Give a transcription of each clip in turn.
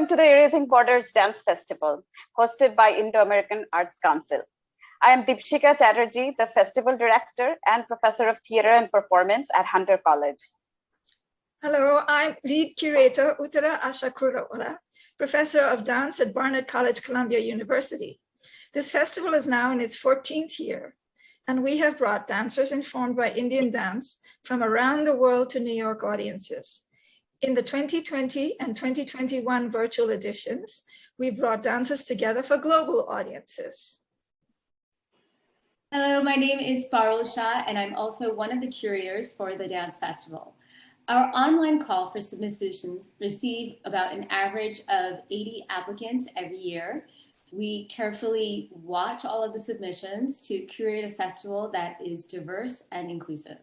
Welcome to the Erasing Borders Dance Festival, hosted by Indo-American Arts Council. I am 𝓐𝓭𝓲𝓽𝓱𝓪𝓷, the Festival Director and Professor of Theatre and Performance at Hunter College. Hello, I'm Lead Curator 𝓐𝓭𝓲𝓽𝓱𝓪𝓷, Professor of Dance at Barnard College, Columbia University. This festival is now in its 14th year, and we have brought dancers informed by Indian dance from around the world to New York audiences. In the 2020 and 2021 virtual editions, we brought dancers together for global audiences. Hello, my name is 𝓴𝓪𝓵𝓪𝓵, and I'm also one of the curators for the dance festival. Our online call for submissions receive about an average of 80 applicants every year. We carefully watch all of the submissions to curate a festival that is diverse and inclusive.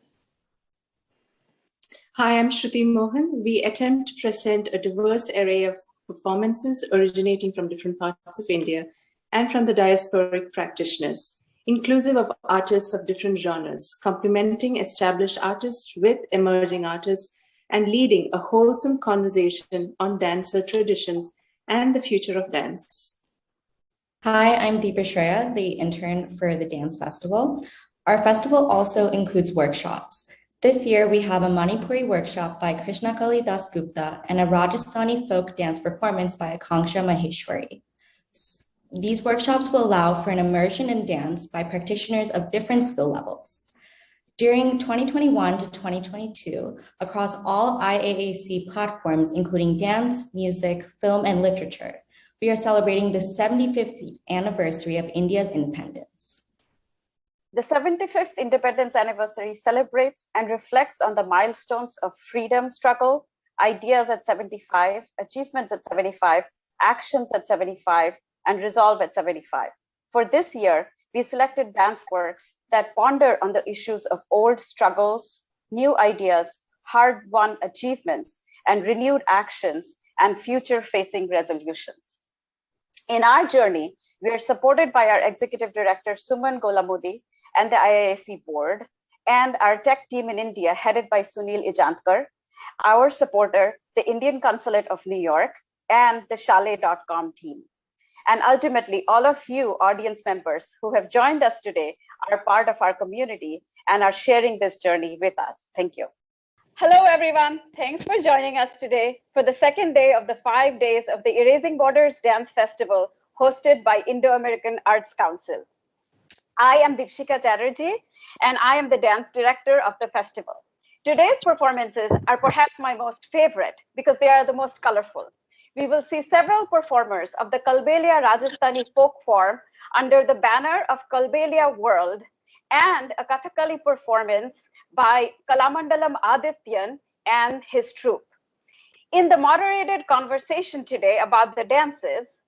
Hi, I'm Shruti Mohan. We attempt to present a diverse array of performances originating from different parts of India and from the diasporic practitioners, inclusive of artists of different genres, complementing established artists with emerging artists, and leading a wholesome conversation on dancer traditions and the future of dance. Hi, I'm Deepa Shreya, the intern for the Dance Festival. Our festival also includes workshops. This year, we have a Manipuri workshop by Kathakali and a Rajasthani folk dance performance by 𝓐𝓭𝓲𝓽𝓱𝓪𝓷. These workshops will allow for an immersion in dance by practitioners of different skill levels. During 2021 to 2022, across all IAAC platforms, including dance, music, film, and literature, we are celebrating the 75th anniversary of India's independence. The 75th Independence Anniversary celebrates and reflects on the milestones of freedom struggle, ideas at 75, achievements at 75, actions at 75, and resolve at 75. For this year, we selected dance works that ponder on the issues of old struggles, new ideas, hard-won achievements, and renewed actions and future-facing resolutions. In our journey, we are supported by our Executive Director, Suman Golamudi, and the IAAC board, and our tech team in India, headed by Sunil Ijantkar, our supporter, the Indian Consulate of New York, and the chalet.com team. And ultimately, all of you audience members who have joined us today are part of our community and are sharing this journey with us. Thank you. Hello, everyone. Thanks for joining us today for the second day of the 5 days of the Erasing Borders Dance Festival hosted by Indo-American Arts Council. I am 𝓐𝓭𝓲𝓽𝓱𝓪𝓷, and I am the dance director of the festival. Today's performances are perhaps my most favorite because they are the most colorful. We will see several performers of the Kalbeliya Rajasthani folk form under the banner of Kalbeliya World, and a Kathakali performance by Kalamandalam Adithyan and his troupe. In the moderated conversation today about the dances,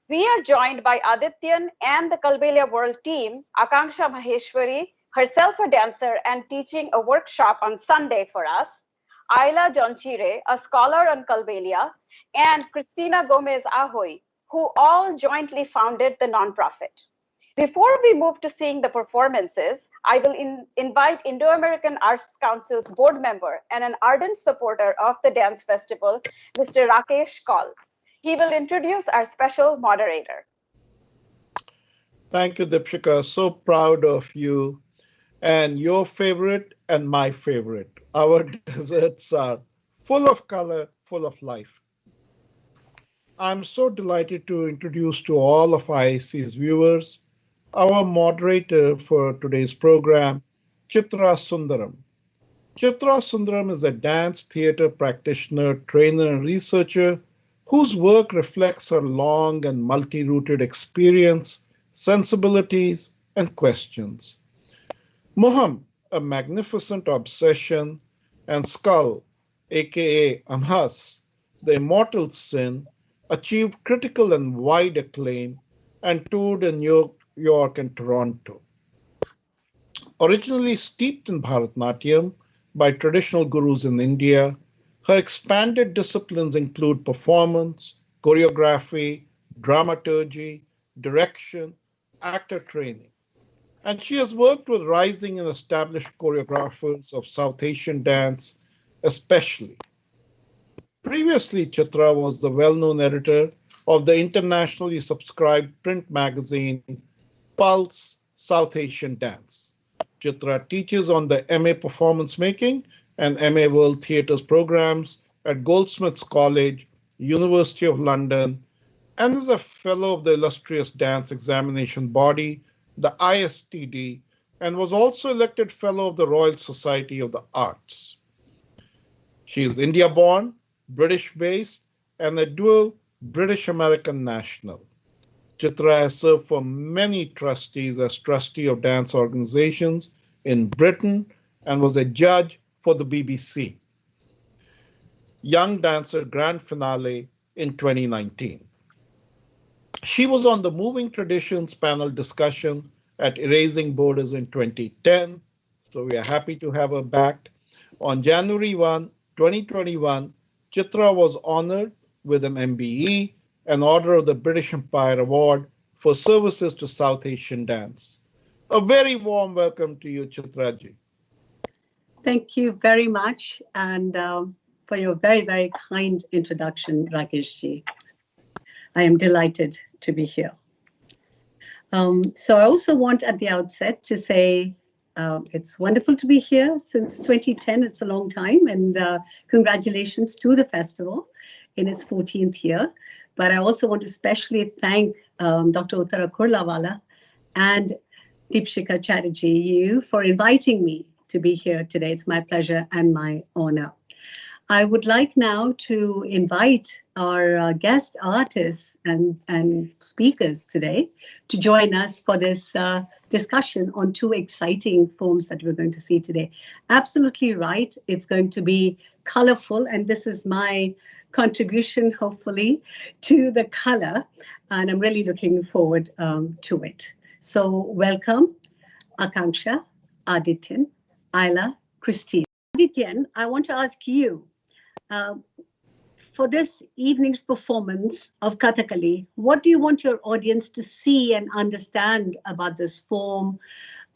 we are joined by Adithyan and the Kalbelia World team, 𝓐𝓭𝓲𝓽𝓱𝓪𝓷 Maheshwari, herself a dancer and teaching a workshop on Sunday for us, Ayla Jonchire, a scholar on Kalbelia, and Christina Gomez Ahoy, who all jointly founded the nonprofit. Before we move to seeing the performances, I will invite Indo-American Arts Council's board member and an ardent supporter of the dance festival, Mr. Rakesh Kaul. He will introduce our special moderator. Thank you, Deepshika. So proud of you and your favorite and my favorite. Our desserts are full of color, full of life. I'm so delighted to introduce to all of IAC's viewers our moderator for today's program, 𝓐𝓵 Sundaram. 𝓐𝓵 Sundaram is a dance theater practitioner, trainer, and researcher whose work reflects her long and multi-rooted experience, sensibilities, and questions. Moham, a magnificent obsession, and Skull, aka Amhas, the immortal sin, achieved critical and wide acclaim and toured in New York and Toronto. Originally steeped in Bharatnatyam by traditional gurus in India, her expanded disciplines include performance, choreography, dramaturgy, direction, actor training. And she has worked with rising and established choreographers of South Asian dance, especially. Previously, Chitra was the well-known editor of the internationally subscribed print magazine Pulse South Asian Dance. Chitra teaches on the MA Performance Making and MA World Theatres programs at Goldsmiths College, University of London, and is a fellow of the illustrious dance examination body, the ISTD, and was also elected fellow of the Royal Society of the Arts. She is India-born, British-based, and a dual British-American national. Chitra has served for many trustees as trustee of dance organizations in Britain and was a judge for the BBC Young Dancer Grand Finale in 2019. She was on the Moving Traditions panel discussion at Erasing Borders in 2010, so we are happy to have her back. On January 1, 2021, Chitra was honored with an MBE, an Order of the British Empire Award for services to South Asian dance. A very warm welcome to you, Chitraji. Thank you very much, and for your very, very kind introduction, Rakeshji. I am delighted to be here. So I also want at the outset to say it's wonderful to be here since 2010. It's a long time, and congratulations to the festival in its 14th year. But I also want to especially thank Dr. 𝓐𝓭𝓲𝓽𝓱𝓂𝓪𝓷 and 𝓐𝓭𝓲𝓽𝓱𝓂𝓪𝓷 Chatterjee, you for inviting me to be here today. It's my pleasure and my honor. I would like now to invite our guest artists and speakers today to join us for this discussion on two exciting forms that we're going to see today. Absolutely right. It's going to be colorful, and this is my contribution, hopefully, to the color, and I'm really looking forward to it. So welcome, Aakanksha, Adithyan, Ayla, Christine. Adithyan, I want to ask you, for this evening's performance of Kathakali, what do you want your audience to see and understand about this form,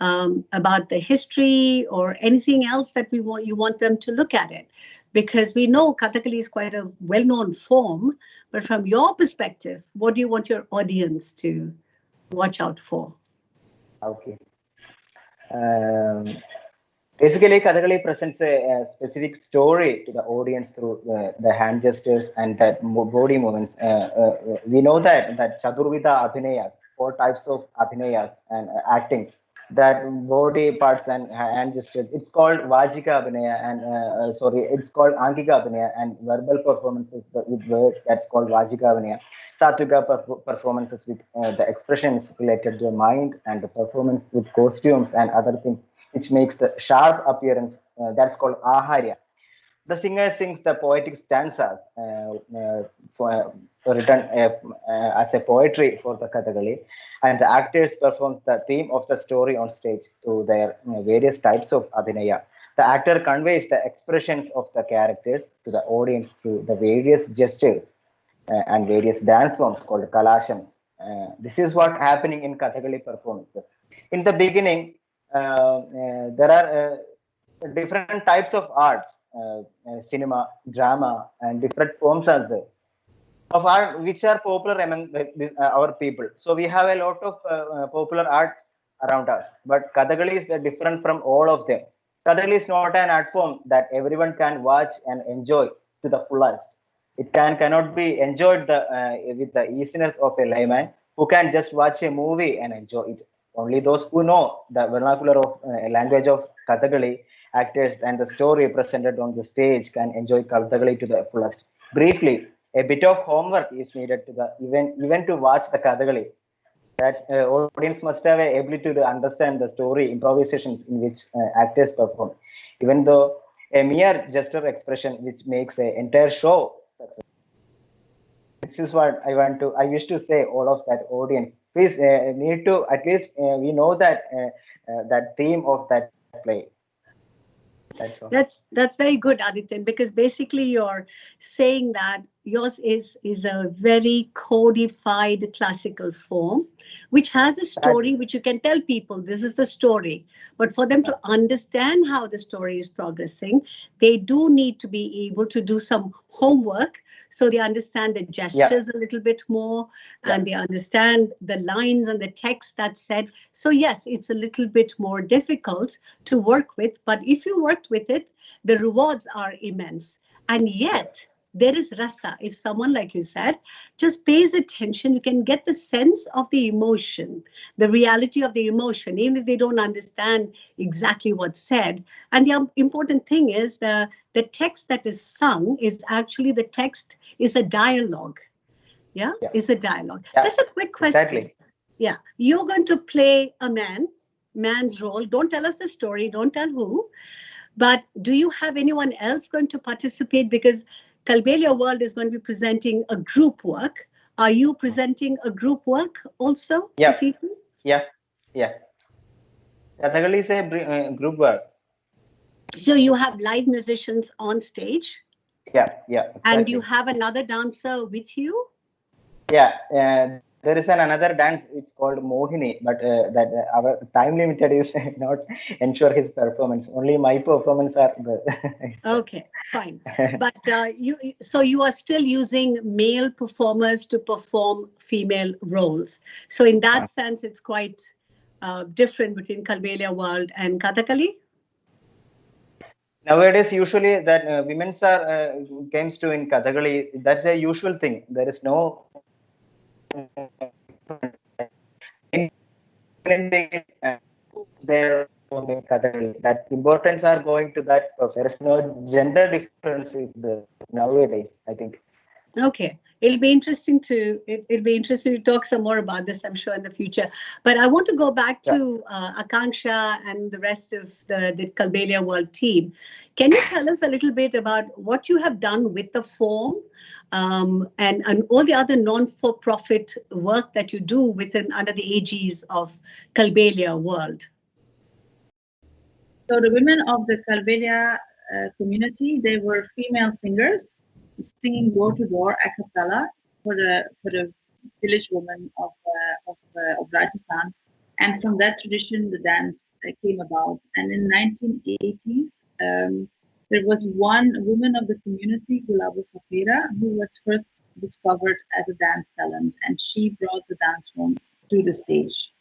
about the history, or anything else that you want them to look at it? Because we know Kathakali is quite a well-known form, but from your perspective, what do you want your audience to watch out for? Okay. Basically, Kathakali presents a specific story to the audience through the hand gestures and that body movements. We know that Chaturvida Abhinayas, 4 types of Abhinayas and actings, that body parts and hand gestures, it's called Vajika Abhinaya and it's called Angika Abhinaya, and verbal performances with words, that's called Vajika Abhinaya. Satvika performances with the expressions related to the mind, and the performance with costumes and other things, which makes the sharp appearance, that's called Aharya. The singer sings the poetic stanzas written as a poetry for the Kathakali, and the actors perform the theme of the story on stage through their various types of Abhinaya. The actor conveys the expressions of the characters to the audience through the various gestures and various dance forms called Kalasham. This is what happening in Kathakali performances. In the beginning, there are different types of arts, cinema, drama, and different forms are there of art which are popular among our people. So we have a lot of popular art around us, but Kathakali is different from all of them. Kathakali is not an art form that everyone can watch and enjoy to the fullest. It cannot be enjoyed with the easiness of a layman who can just watch a movie and enjoy it. Only those who know the vernacular of language of Kathakali actors and the story presented on the stage can enjoy Kathakali to the fullest. Briefly, a bit of homework is needed to the even to watch the Kathakali. That audience must have a ability to understand the story improvisations in which actors perform, even though a mere gesture expression which makes an entire show. This is what I wish to say all of that audience. Please need to at least we know that that theme of that play. That's very good, Adithyan, because basically you're saying that yours is a very codified classical form, which has a story which you can tell people this is the story. But for them to understand how the story is progressing, they do need to be able to do some homework so they understand the gestures a little bit more and they understand the lines and the text that's said. So yes, it's a little bit more difficult to work with, but if you worked with it, the rewards are immense. And yet, there is rasa. If someone, like you said, just pays attention, you can get the sense of the emotion, the reality of the emotion, even if they don't understand exactly what's said. And the important thing is the text that is sung is actually the text is a dialogue. Is a dialogue. Just a quick question. Exactly. Yeah, you're going to play a man's role. Don't tell us the story. Don't tell who. But do you have anyone else going to participate? Because Kalbelia World is going to be presenting a group work. Are you presenting a group work also this evening? Yeah. Kathakali is a group work. So you have live musicians on stage? Yeah, exactly. And you have another dancer with you? Yeah, there is another dance. It's called Mohini, but that our time limited is not ensure his performance. Only my performance are the. Okay, fine. But you are still using male performers to perform female roles. So in that sense, it's quite different between Kalbelia World and Kathakali. Nowadays, usually that women's are comes to in Kathakali. That's a usual thing. There is no. There Kathakali. That importance are going to that. There is no gender difference nowadays, I think. Okay, it'll be interesting to talk some more about this, I'm sure, in the future. But I want to go back to 𝓐𝓭𝓲 and the rest of the Kalbelia World team. Can you tell us a little bit about what you have done with the form and all the other non-for-profit work that you do within under the aegis of Kalbelia World? So the women of the Kalbelia community, they were female singers, singing door-to-door a cappella for the village women of Rajasthan, and from that tradition the dance came about. And in 1980s, there was one woman of the community, 𝓐𝓭𝓲𝓽𝓱𝔂𝓪𝓷, who was first discovered as a dance talent, and she brought the dance form to the stage.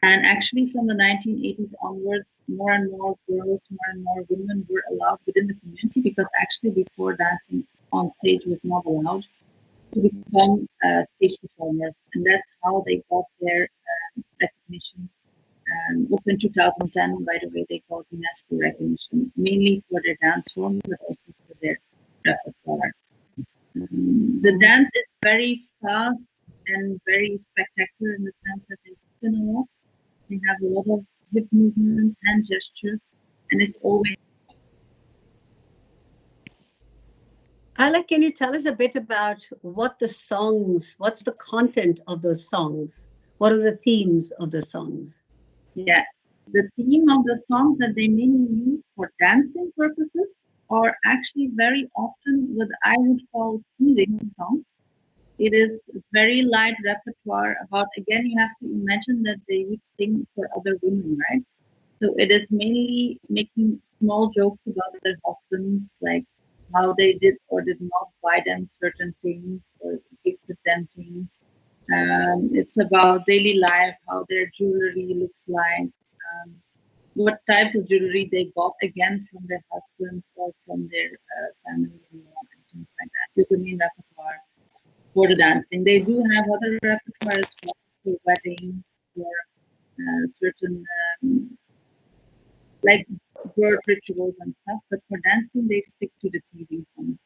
And actually, from the 1980s onwards, more and more girls, more and more women were allowed within the community, because actually before dancing on stage was not allowed to become stage performers. And that's how they got their recognition. Also in 2010, by the way, they got UNESCO recognition, mainly for their dance form, but also for their repertoire. The dance is very fast and very spectacular in the sense that they spin a lot. We have a lot of hip movements, hand gestures, and it's always. Ala, can you tell us a bit about what's the content of those songs? What are the themes of the songs? Yeah, the theme of the songs that they mainly use for dancing purposes are actually very often what I would call teasing songs. It is very light repertoire about, again, you have to imagine that they would sing for other women, right? So it is mainly making small jokes about their husbands, like how they did or did not buy them certain things or gifted them things. It's about daily life, how their jewelry looks like, what types of jewelry they got, again, from their husbands or from their family-in-law and things like that. This is the main repertoire for the dancing. They do have other repertoires for weddings, for certain like birth rituals and stuff, but for dancing they stick to the teasing songs.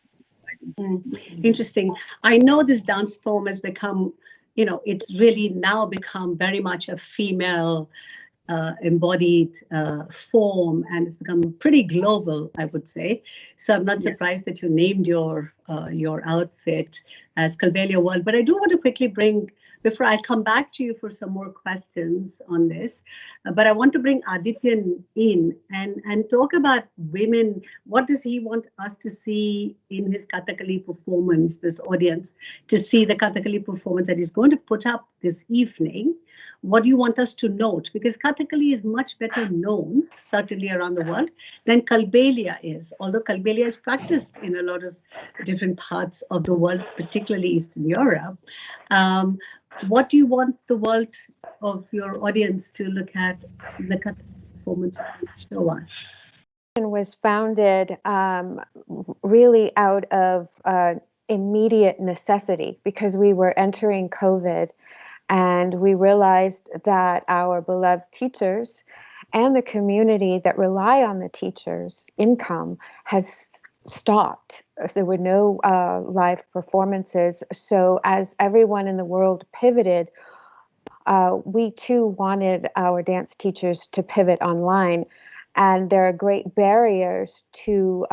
Interesting. I know this dance form has become, it's really now become very much a female embodied form, and it's become pretty global, I would say. So I'm not surprised that you named your your outfit as Kalbeliya World. But I do want to quickly bring, before I come back to you for some more questions on this, but I want to bring Adithyan in and talk about women. What does he want us to see in his Kathakali performance, this audience, to see the Kathakali performance that he's going to put up this evening? What do you want us to note? Because Kathakali is much better known, certainly around the world, than Kalbeliya is, although Kalbeliya is practiced in a lot of different parts of the world, particularly Eastern Europe. What do you want the world of your audience to look at the Kathakali performance show us? Was founded really out of immediate necessity because we were entering COVID, and we realized that our beloved teachers and the community that rely on the teachers' income has stopped. There were no live performances. So as everyone in the world pivoted, we too wanted our dance teachers to pivot online. And there are great barriers to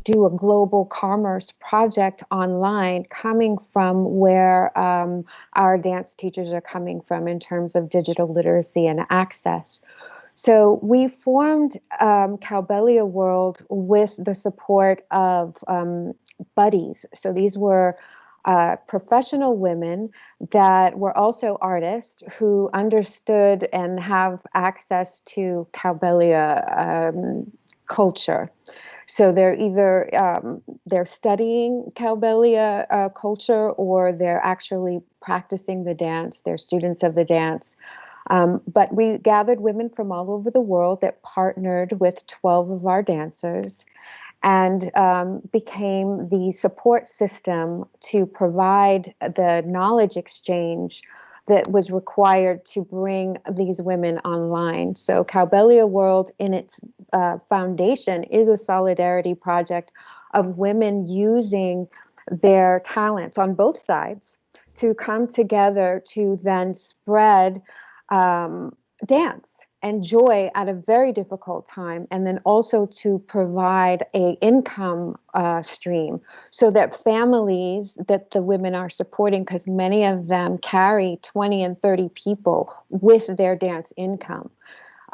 do a global commerce project online coming from where our dance teachers are coming from in terms of digital literacy and access. So we formed Kalbeliya World with the support of buddies. So these were professional women that were also artists who understood and have access to Kalbeliya culture. So they're either they're studying Kalbeliya culture, or they're actually practicing the dance. They're students of the dance. But we gathered women from all over the world that partnered with 12 of our dancers and became the support system to provide the knowledge exchange that was required to bring these women online. So Kalbeliya World in its foundation is a solidarity project of women using their talents on both sides to come together to then spread dance and joy at a very difficult time, and then also to provide a income stream so that families that the women are supporting, because many of them carry 20 and 30 people with their dance income.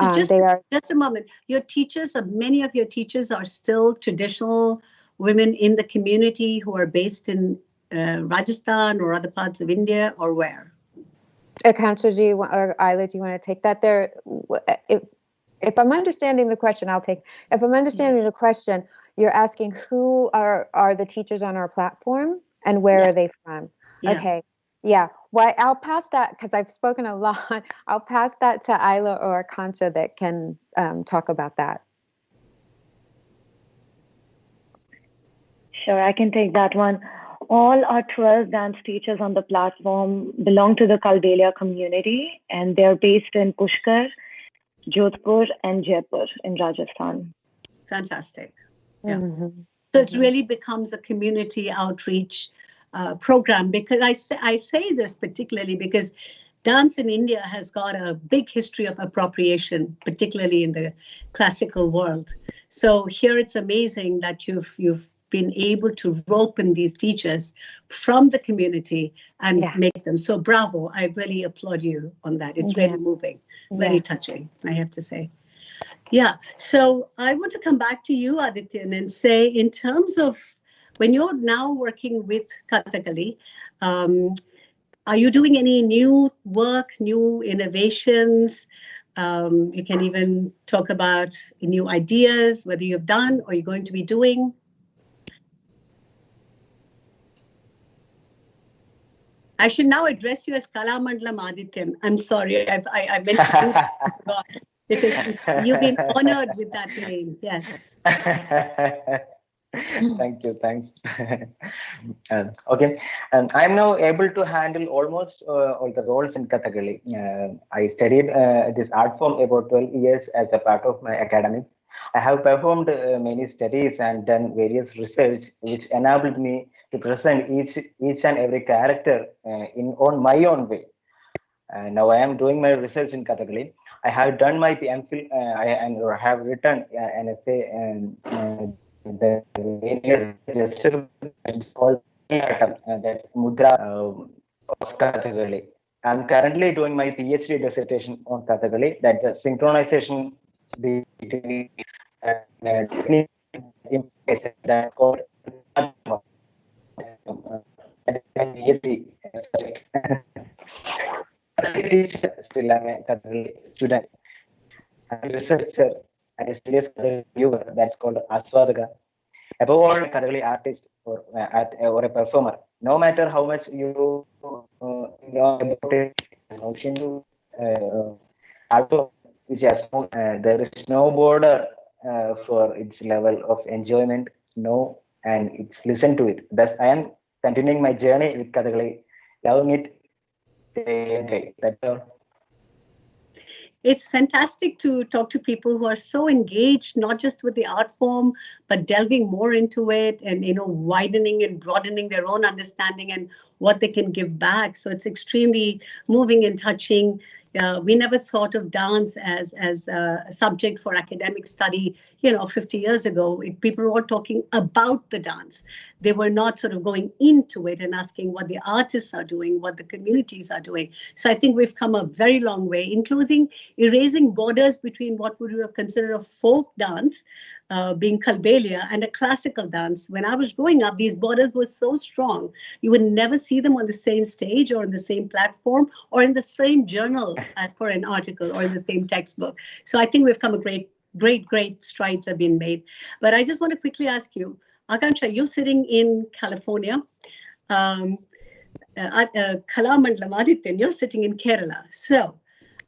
So just a moment. Your teachers, many of your teachers are still traditional women in the community who are based in Rajasthan or other parts of India, or where? Counselor, or Isla, do you want to take that? There, if I'm understanding the question, I'll take. If I'm understanding the question, you're asking who are the teachers on our platform and where are they from? Yeah. Okay, yeah. Well, I'll pass that because I've spoken a lot. I'll pass that to Isla or Kancha that can talk about that. Sure, I can take that one. All our 12 dance teachers on the platform belong to the Kalbeliya community, and they're based in Pushkar, Jodhpur, and Jaipur in Rajasthan. Fantastic. Yeah. So it really becomes a community outreach program, because I say this particularly because dance in India has got a big history of appropriation, particularly in the classical world. So here it's amazing that you've been able to rope in these teachers from the community and make them. So bravo, I really applaud you on that. It's really moving, very touching, I have to say. Yeah, so I want to come back to you, Adithyan, and say, in terms of when you're now working with Kathakali, are you doing any new work, new innovations? You can even talk about new ideas, whether you've done or you're going to be doing. I should now address you as Kalamandalam Adithyan. I'm sorry, I meant to do that because you've been honored with that name. Yes. Thank you. Thanks. Okay, and I'm now able to handle almost all the roles in Kathakali. I studied this art form about 12 years as a part of my academic. I have performed many studies and done various research, which enabled me to present each and every character on my own way. Now I am doing my research in Kathakali. I have done my PMPhil. I have written an essay the gesture is called that's mudra of Kathakali. I'm currently doing my PhD dissertation on Kathakali. That's a synchronization between technique that's called PhD subject. Still, I'm a Kathakali student. I'm a researcher and a serious Kathakali viewer. That's called Aswadaka. Above all, a Kathakali artist or a performer. No matter how much you know about it, also which has there is no border for its level of enjoyment. No, and it's listen to it. Thus, I am continuing my journey with Kathakali, loving it day and day. That's all. It's fantastic to talk to people who are so engaged, not just with the art form, but delving more into it and, widening and broadening their own understanding and what they can give back. So it's extremely moving and touching. We never thought of dance as a subject for academic study, 50 years ago. People were all talking about the dance. They were not sort of going into it and asking what the artists are doing, what the communities are doing. So I think we've come a very long way, including erasing borders between what would you consider a folk dance, being Kalbelia, and a classical dance. When I was growing up, these borders were so strong. You would never see them on the same stage or on the same platform or in the same journal for an article or in the same textbook. So I think we've come a great strides have been made. But I just want to quickly ask you, Aakanksha, you're sitting in California. At Kalamandalam Adithyan, you're sitting in Kerala. So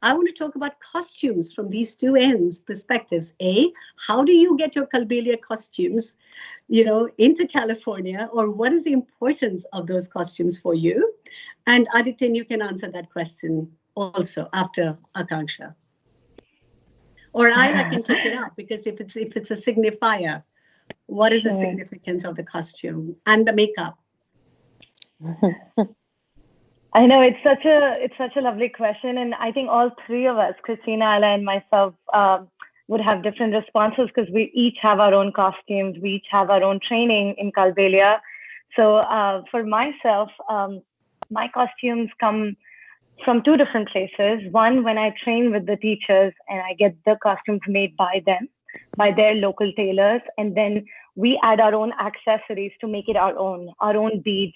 I want to talk about costumes from these two ends perspectives. A, how do you get your Kalbelia costumes, into California, or what is the importance of those costumes for you? And Adithyan, you can answer that question also after Aakanksha. Or I can take it up, because if it's a signifier, what is the significance of the costume and the makeup? I know it's such a lovely question, and I think all three of us, Christina, Ella, and myself, would have different responses because we each have our own costumes, we each have our own training in Kalbelia. So for myself, my costumes come from two different places. One, when I train with the teachers and I get the costumes made by them, by their local tailors, and then we add our own accessories to make it our own beads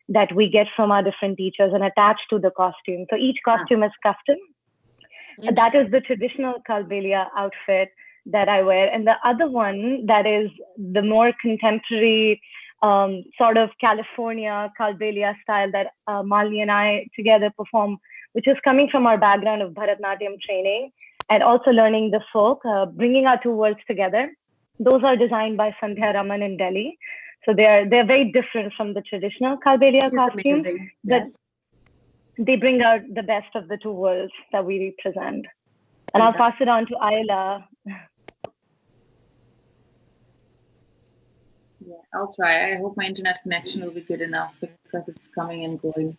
that we get from our different teachers and attach to the costume. So each costume is custom. That is the traditional Kalbelia outfit that I wear. And the other one that is the more contemporary sort of California Kalbelia style that Malini and I together perform, which is coming from our background of Bharatanatyam training and also learning the folk, bringing our two worlds together. Those are designed by 𝓴𝓪𝓵𝓪𝓶 in Delhi. So they're very different from the traditional Kalbelia costume, but they bring out the best of the two worlds that we represent. And I'll pass it on to Ayla. Yeah, I'll try. I hope my internet connection will be good enough because it's coming and going.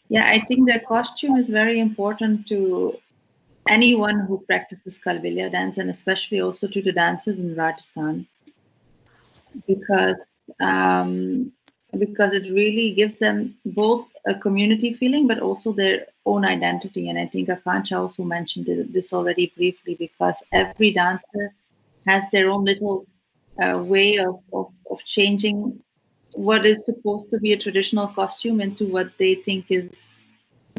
Yeah, I think the costume is very important to anyone who practices Kalbelia dance, and especially also to the dancers in Rajasthan, because it really gives them both a community feeling but also their own identity. And I think Aakanksha also mentioned this already briefly, because every dancer has their own little way of changing what is supposed to be a traditional costume into what they think is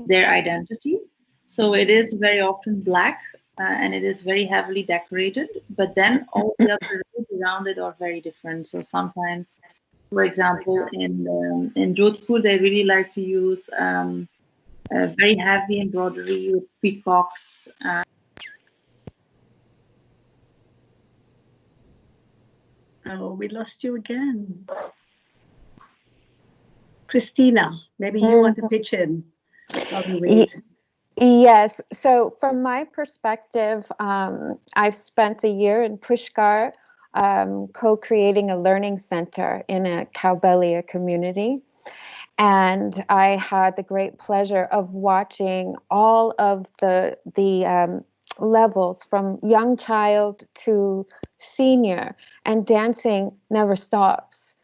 their identity. So it is very often black and it is very heavily decorated, but then all the other rules around it are very different. So sometimes, for example, in Jodhpur, they really like to use very heavy embroidery with peacocks. Oh, we lost you again. Christina, maybe you want to pitch in while we wait. Yes. So from my perspective, I've spent a year in Pushkar co-creating a learning center in a Kalbelia community. And I had the great pleasure of watching all of the levels from young child to senior, and dancing never stops.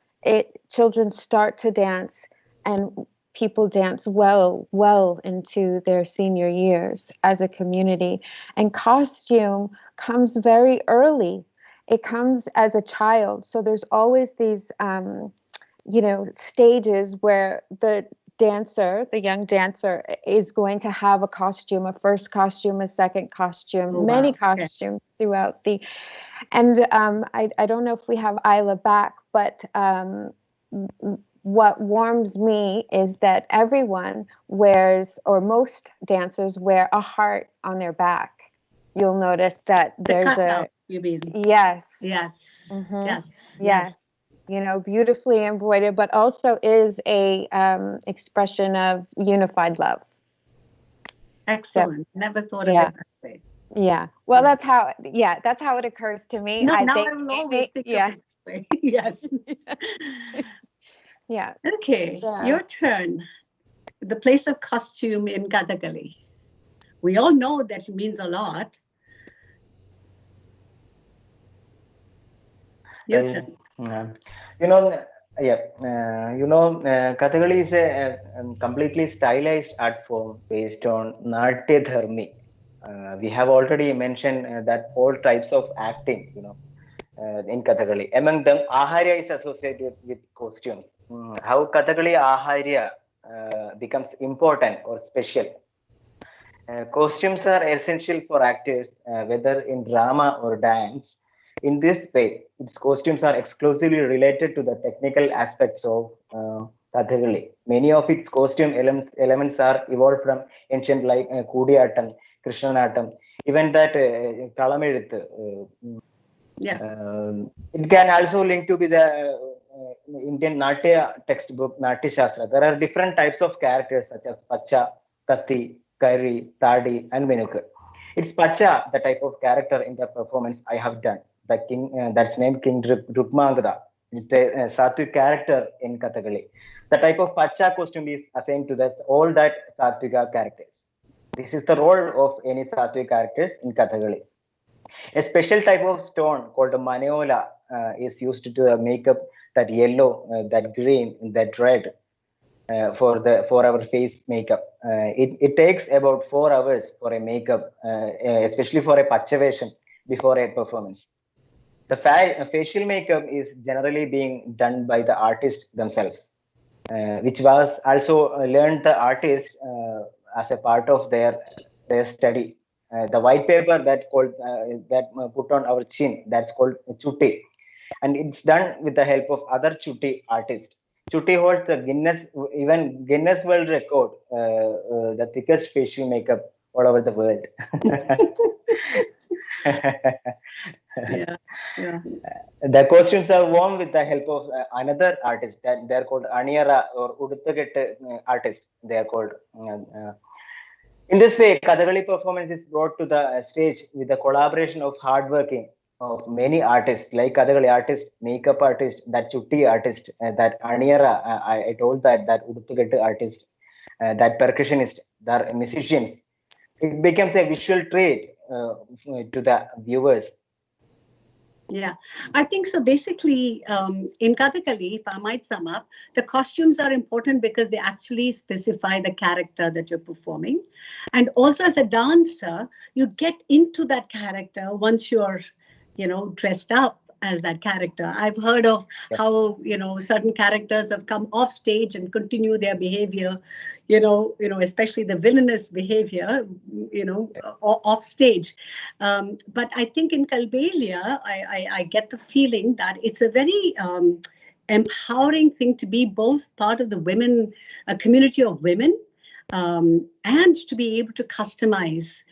Children start to dance, and people dance well into their senior years as a community. And costume comes very early. It comes as a child. So there's always these, stages where the young dancer is going to have a costume, a first costume, a second costume, many costumes throughout the, and I don't know if we have Isla back, but what warms me is that everyone wears, or most dancers wear, a heart on their back. You'll notice that there's you mean? Yes. Yes. Mm-hmm. Yes. Beautifully embroidered, but also is a expression of unified love. Excellent. So, never thought of it that way. Yeah. Well, that's how it occurs to me. No, I now think I will always think of it that way. Yes. Yeah. Okay, your turn. The place of costume in Kathakali. We all know that it means a lot. Your turn. Kathakali is a completely stylized art form based on 𝓵 we have already mentioned that all types of acting, in Kathakali. Among them, Aharya is associated with costumes. How Kathakali Aharya becomes important or special. Costumes are essential for actors, whether in drama or dance. In this way, its costumes are exclusively related to the technical aspects of Kathakali. Many of its costume elements are evolved from ancient like Kudiyattam, Krishnanatam, even that Kalamandalam. It can also link to be the Indian Natya textbook, Natya Shastra. There are different types of characters such as Pacha, Katti, Kairi, Tadi, and Venukar. It's Pacha, the type of character in the performance I have done. The king, that's named King 𝓵𝓱𝓪𝓷. It's a Sattvic character in Kathakali. The type of Pacha costume is assigned to all that Sattvika characters. This is the role of any Sattvic characters in Kathakali. A special type of stone called a maniola is used to make up that yellow, that green, that red for our face makeup. It takes about 4 hours for a makeup, especially for a pachavation before a performance. The facial makeup is generally being done by the artists themselves, which was also learned the artists as a part of their study. The white paper that put on our chin, that's called chutti, and it's done with the help of other chutti artists. Chutti holds the Guinness World Record, the thickest facial makeup all over the world. The costumes are worn with the help of another artist that they're called Aniyara or Uduthagettu artist. They are called. In this way, Kathakali performance is brought to the stage with the collaboration of hardworking of many artists, like Kathakali artist, makeup artist, that chutti artist, that Aniyara. I told that Uduthagettu artist, that percussionist, that musicians. It becomes a visual treat to the viewers. Yeah, I think so. Basically, in Kathakali, if I might sum up, the costumes are important because they actually specify the character that you're performing. And also as a dancer, you get into that character once you're, dressed up as that character. I've heard of how, certain characters have come off stage and continue their behavior, especially the villainous behavior, off stage. But I think in Kalbelia, I get the feeling that it's a very empowering thing to be both part of the women, a community of women, and to be able to customize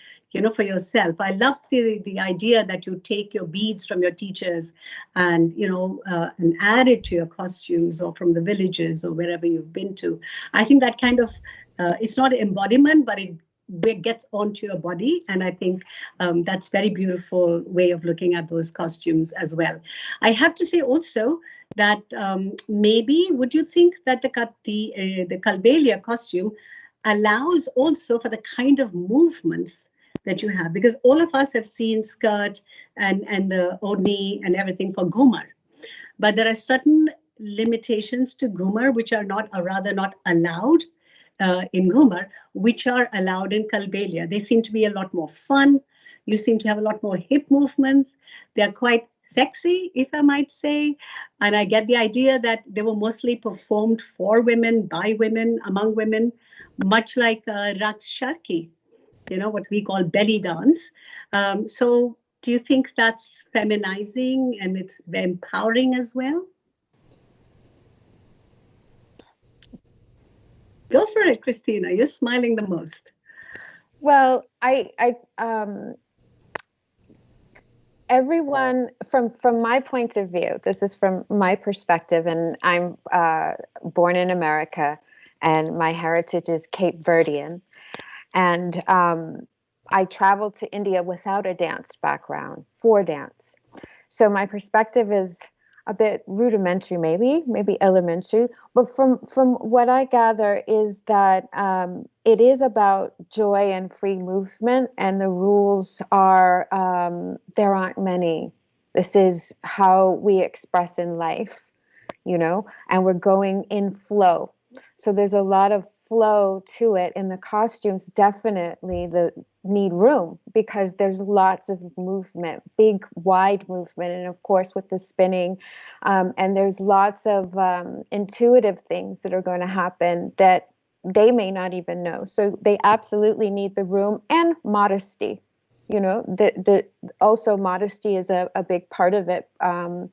for yourself. I love the idea that you take your beads from your teachers and, and add it to your costumes or from the villages or wherever you've been to. I think that kind of, it's not embodiment, but it gets onto your body. And I think that's very beautiful way of looking at those costumes as well. I have to say also that maybe, would you think that the Kalbelia costume allows also for the kind of movements that you have? Because all of us have seen skirt and the odni and everything for Ghumar. But there are certain limitations to Ghumar which are not, or rather not allowed in Ghumar, which are allowed in Kalbelia. They seem to be a lot more fun. You seem to have a lot more hip movements. They're quite sexy, if I might say. And I get the idea that they were mostly performed for women, by women, among women, much like Raqs Sharki, what we call belly dance. So do you think that's feminizing and it's empowering as well? Go for it, Christina. You're smiling the most. Well, everyone, from my point of view, this is from my perspective, and I'm born in America, and my heritage is Cape Verdean, and I traveled to India without a dance background for dance. So my perspective is a bit rudimentary, maybe elementary, but from what I gather is that it is about joy and free movement, and the rules are, there aren't many. This is how we express in life, and we're going in flow. So there's a lot of flow to it, and the costumes definitely need room because there's lots of movement, big, wide movement, and of course with the spinning, and there's lots of intuitive things that are going to happen that they may not even know. So they absolutely need the room and modesty. Also modesty is a big part of it from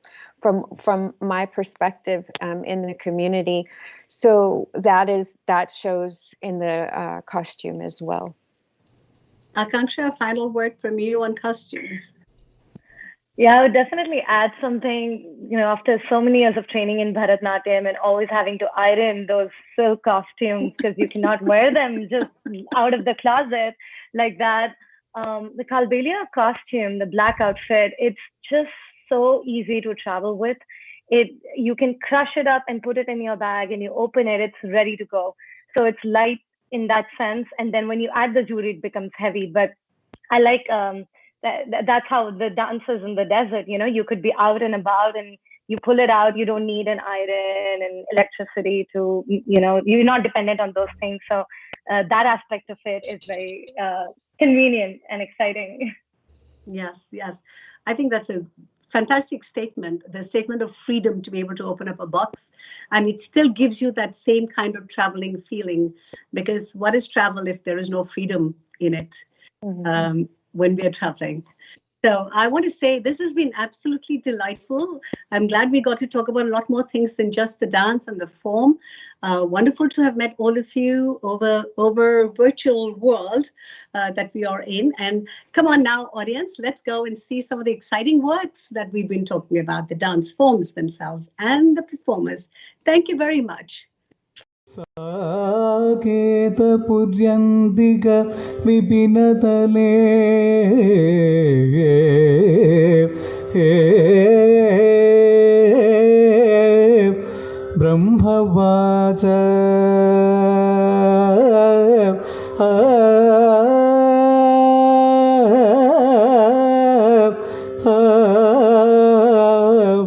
my perspective in the community. So that shows in the costume as well. Akanksha, a final word from you on costumes. Yeah, I would definitely add something, after so many years of training in Bharatnatyam and always having to iron those silk costumes because you cannot wear them just out of the closet like that. The Kalbelia costume, the black outfit, it's just so easy to travel with. You can crush it up and put it in your bag, and you open it, it's ready to go. So it's light in that sense. And then when you add the jewelry, it becomes heavy. But I like that's how the dances in the desert, you could be out and about and you pull it out. You don't need an iron and electricity to, you're not dependent on those things. So that aspect of it is very convenient and exciting. Yes. I think that's a fantastic statement, the statement of freedom to be able to open up a box. And it still gives you that same kind of traveling feeling, because what is travel if there is no freedom in it when we are traveling? So I want to say this has been absolutely delightful. I'm glad we got to talk about a lot more things than just the dance and the form. Wonderful to have met all of you over virtual world that we are in. And come on now, audience, let's go and see some of the exciting works that we've been talking about, the dance forms themselves and the performers. Thank you very much. साकेतपुर्यन्तिक विपिनतले ब्रह्मवाच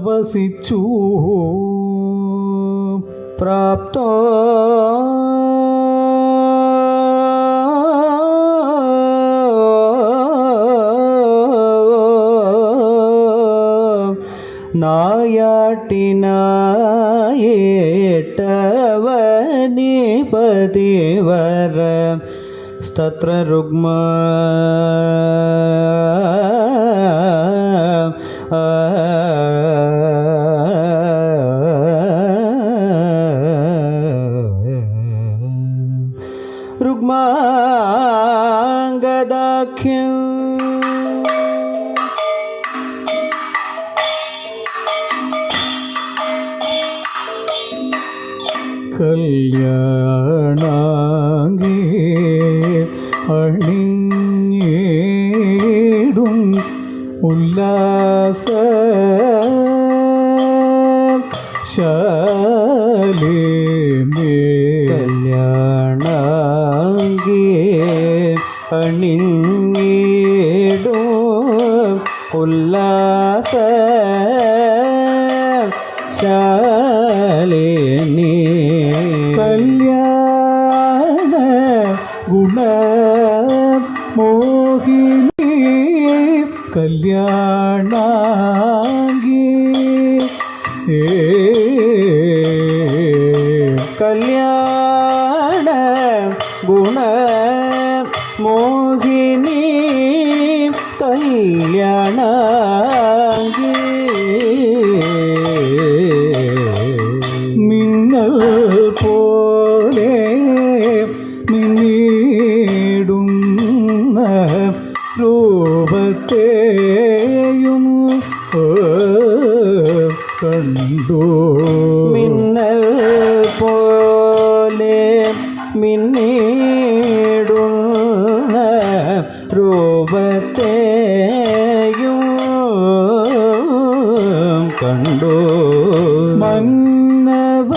वसिचु प्राप्तो नायाटिनायेटवनिपतिवर स्तत्र रुग्म रुग्मांगदाख्यं कल्याणांगे अणिञेडुं उल्लास शालिनी कल्याणांगे अणिञे ഉല്ലാസ ശാലിനി കല്യാണ ഗുണ മോഹിനി കല്യാണാംഗി കല്യാണ ഗുണ മോഹിനി കല്യാണാംഗി മിന്നൽ പോലെ മിന്നിടുന്ന രൂപത്തെയും കണ്ടു മിന്നൽ പോലെ മിന്നിടുന്ന രൂപത്തെയും കണ്ടു മന്നവനു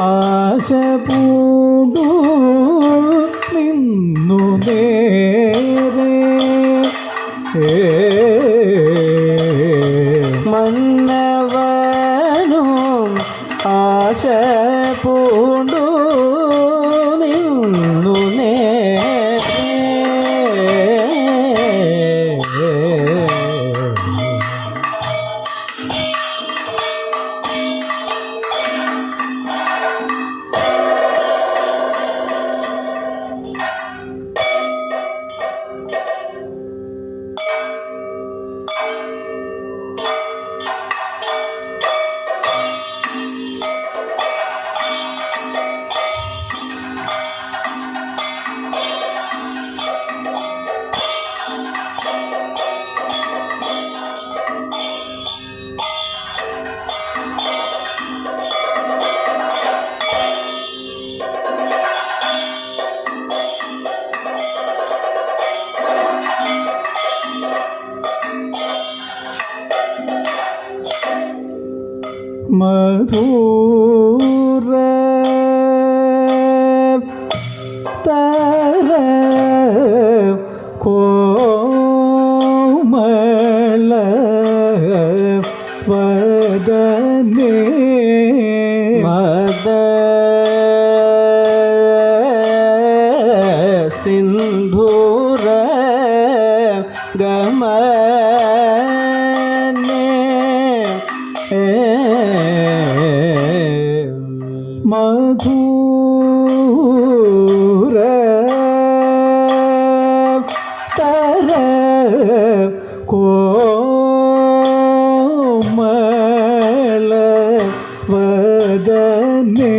ആശ പൂണ്ടു നിന്നു നേരെ മന്നവനും ആശ പൂണ്ടു നിന്നു മധുര തര കോമള വദനേ മദ സിന്ധൂര ഗമനേ മധുര തര കോമള വദനേ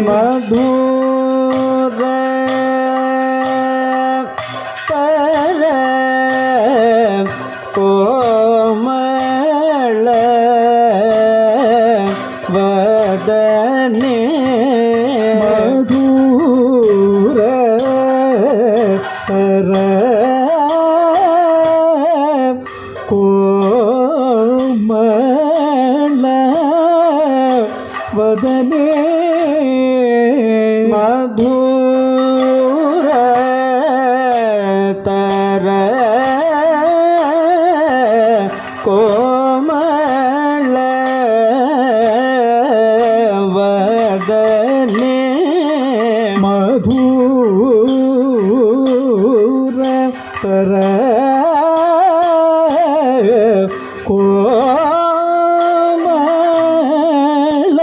മധുര തര കോമള വദനേ മധുര തര കോമള വദനേ മധുര തര കോമള വദനേ മധുര തര കോമള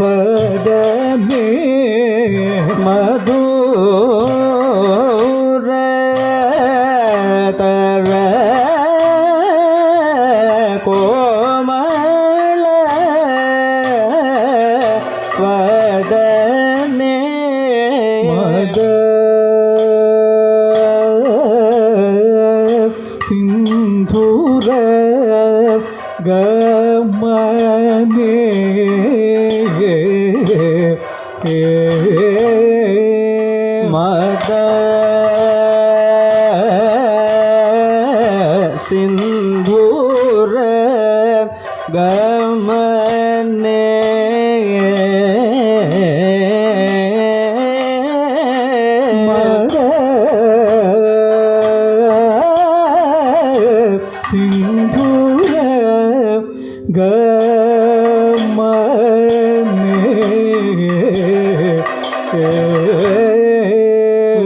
വദനേ മധുര തര കോമള വദനേ മദ സിന്ധൂര ഗമനേ മദ സിന്ധൂര ഗമനേ മദ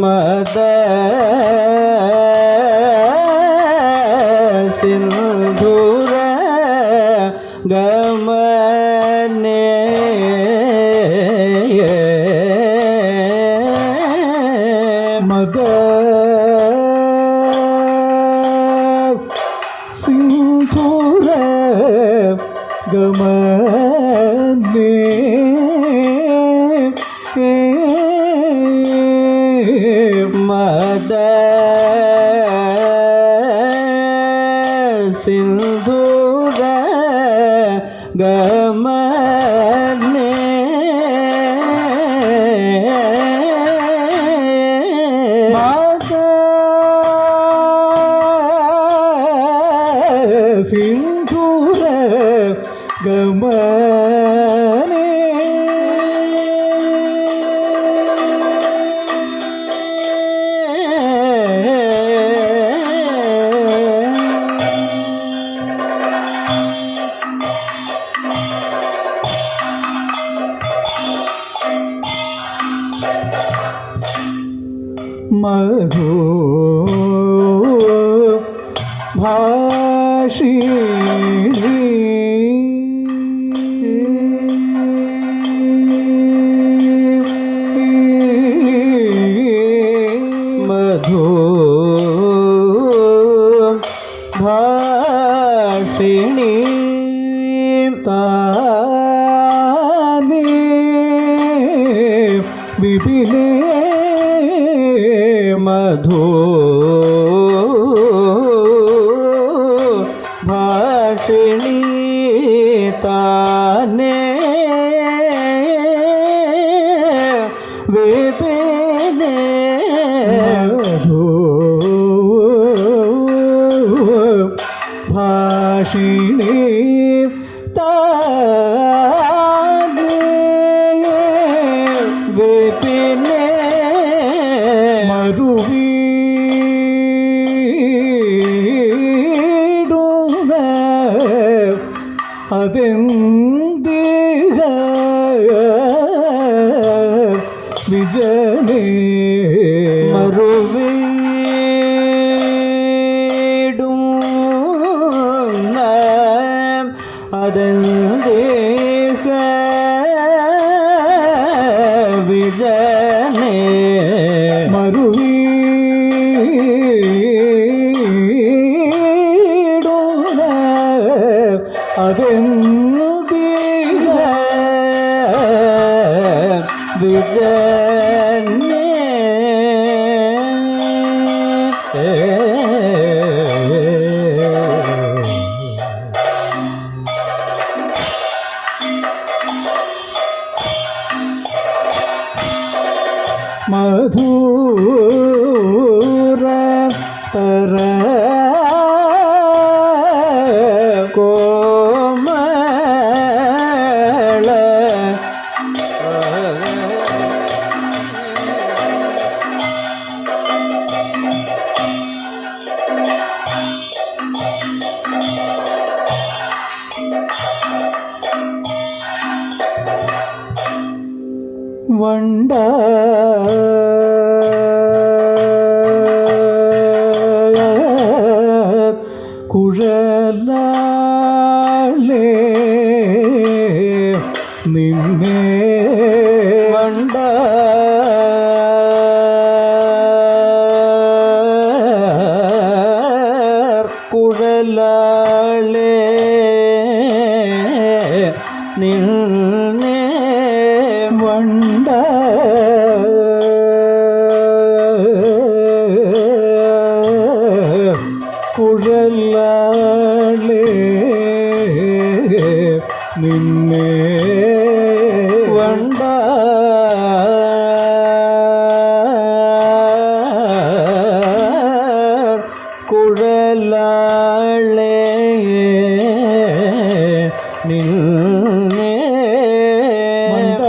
മദ സിന്ധൂര ഗമനേ മദ സിന്ധൂര ഗമനേ മദ സിന്ധൂര ഗമനേ മദ സിന്ധൂര ഗമനേ മധു ഭാഷിണി മധു ഭാഷിണി താനേ വിപിനേ മധു ഭാഷിണി താനേ വിപിനേ മധു ഭാഷിണി താനേ വിപിനേ മറുവീടുന്ന അതെന്തിര വിജനേ മറുവീടുന്ന അതെന്തിര വിജനേ മറുവീടുന്ന അതെന്തിര വിജനേ മധുര തര കോമള വണ്ട കുഴലേ നിന്നെ വണ്ട കുഴലേ നിന്നെ വണ്ട കുഴലേ നിന്നെ വണ്ട കുഴലേ നിന്നെ വണ്ട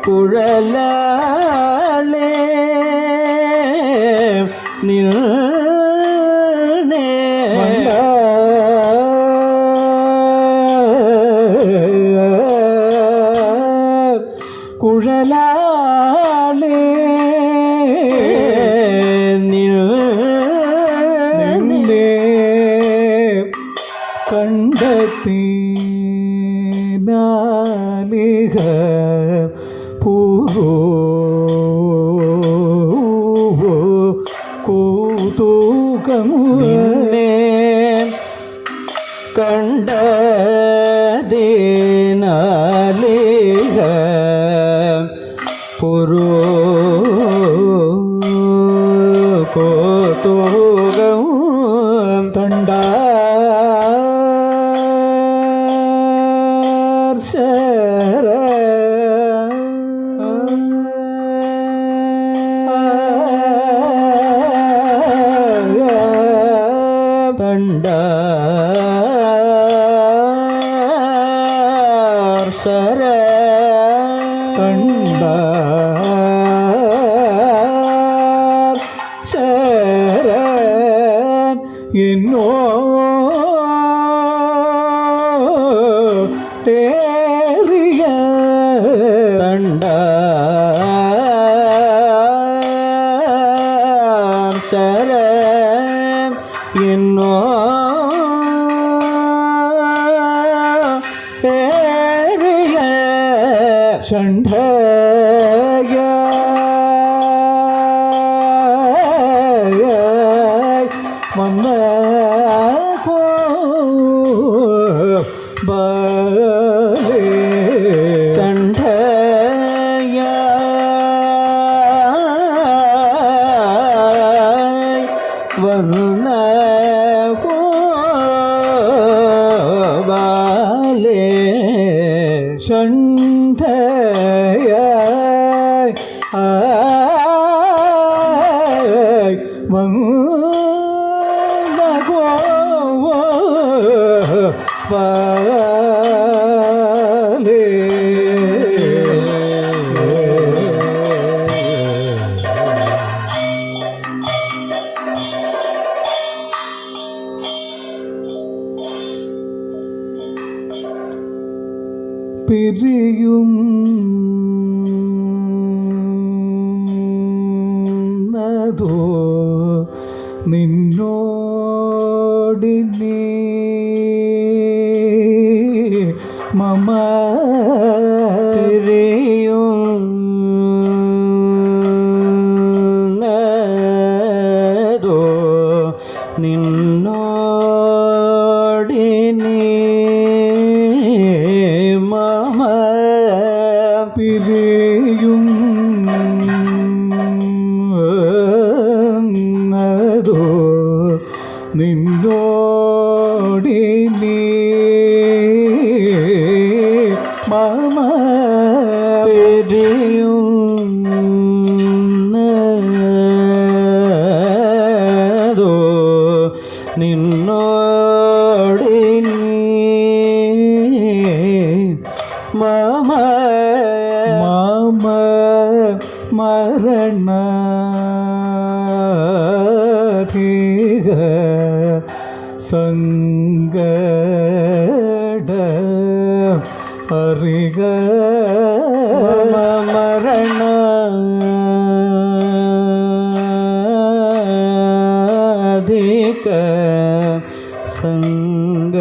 കുഴലാളേ നിന്നെ കുഴലാളേ നിന്നെ കണ്ടെത്തിനാലിക കൗതുകം നിന്നെ കണ്ടതിനാലിക കൗതുകം പിരിയും നദോ നിന്നോടിനീ മമ പിരിയും നദോ നിന്നോടിനീ പിരിയും നദോ നിന്നോടിനീ മമ പിരിയും നദോ നിന്നോടിനീ മമ മരണാധിക സങ്കട അറിക മരണാധിക സങ്കട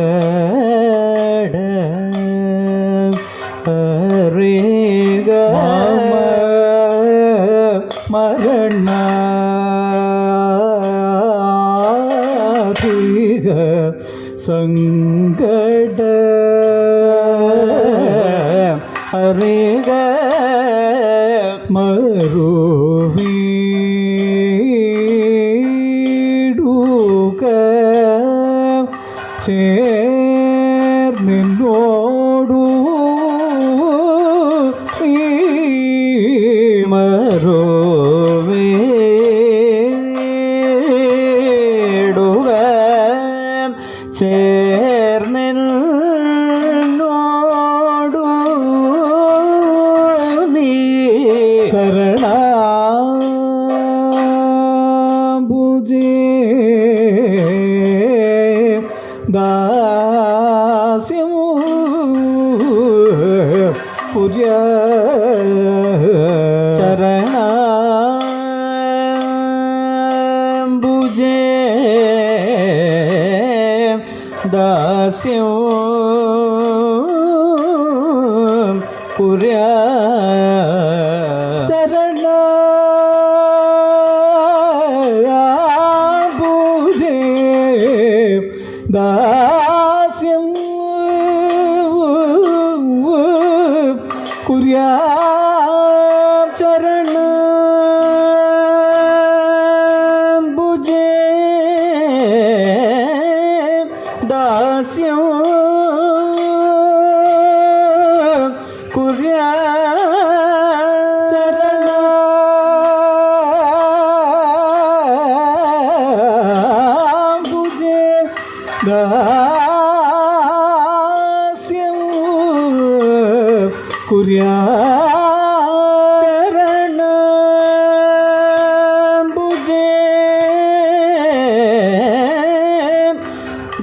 അറിക മരണാധിക സങ്കട അറിക दास्यं कुर्या चरणाम्बुजे दास्यं कुर्या चरणाम्बुजे दास्यं कुर्या चरणाम्बुजे दास्यं कुर्या चरणाम्बुजे दास्यं कुर्या चरणाम्बुजे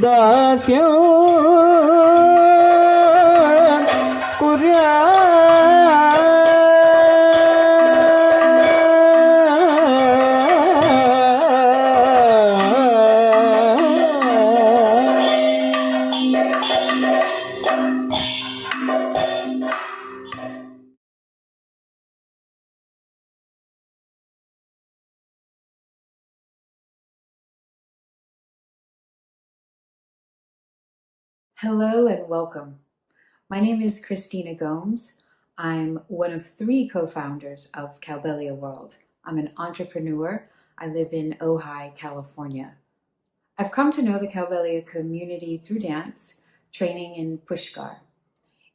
दास्यं कुर्या Hello and welcome. My name is Christina Gomes. I'm one of 3 co-founders of Kalbelia World. I'm an entrepreneur. I live in Ojai, California. I've come to know the Kalbelia community through dance, training in Pushkar.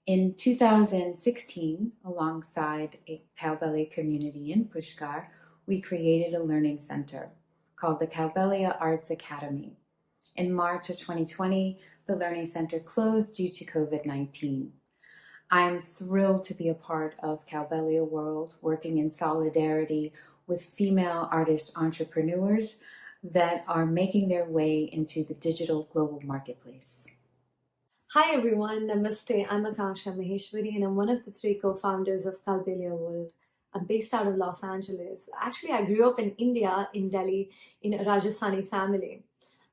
In 2016, alongside a Kalbelia community in Pushkar, we created a learning center called the Kalbeliya Arts Academy. In March of 2020, the Learning Center closed due to COVID-19. I'm thrilled to be a part of Kalbelia World, working in solidarity with female artist entrepreneurs that are making their way into the digital global marketplace. Hi everyone, Namaste. I'm Akanksha Maheshwari and I'm one of the 3 co-founders of Kalbelia World. I'm based out of Los Angeles. Actually, I grew up in India, in Delhi, in a Rajasthani family.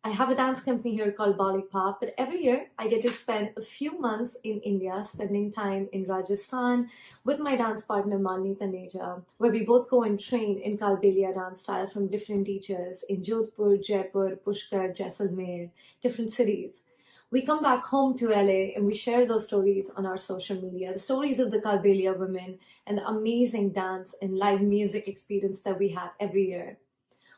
I have a dance company here called Bollypop, but every year I get to spend a few months in India, spending time in Rajasthan with my dance partner Malini Taneja, where we both go and train in Kalbeliya dance style from different teachers in Jodhpur, Jaipur, Pushkar, Jaisalmer, different cities. We come back home to LA and we share those stories on our social media, the stories of the Kalbelia women and the amazing dance and live music experience that we have every year.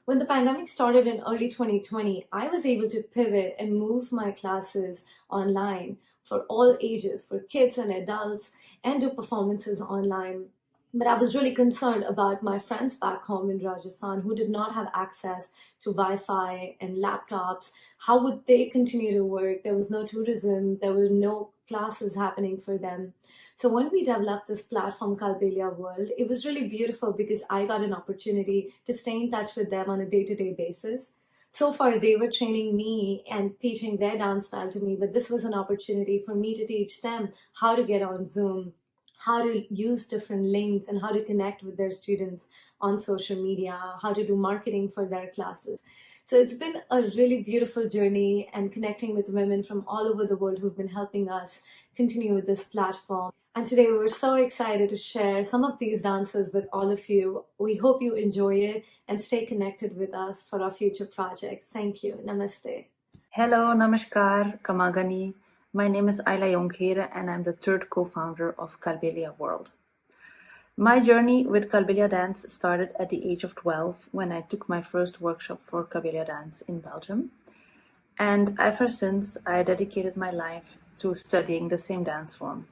When the pandemic started in early 2020, I was able to pivot and move my classes online for all ages, for kids and adults, and do performances online. But I was really concerned about my friends back home in Rajasthan who did not have access to Wi-Fi and laptops. How would they continue to work? There was no tourism, there were no classes happening for them. So when we developed this platform, Kalbeliya World, it was really beautiful because I got an opportunity to stay in touch with them on a day-to-day basis. So far, they were training me and teaching their dance style to me, but this was an opportunity for me to teach them how to get on Zoom, how to use different links and how to connect with their students on social media, how to do marketing for their classes. So it's been a really beautiful journey and connecting with women from all over the world who've been helping us continue with this platform. And today we're so excited to share some of these dances with all of you. We hope you enjoy it and stay connected with us for our future projects. Thank you. Namaste. Hello, Namaskar, Kamagani. My name is 𝓐𝓭𝓲𝓽𝓱𝓂𝓪𝓷 and I'm the 3rd co-founder of Kalbelia World. My journey with Kalbelia dance started at the age of 12 when I took my first workshop for Kalbelia dance in Belgium. And ever since, I dedicated my life to studying the same dance form.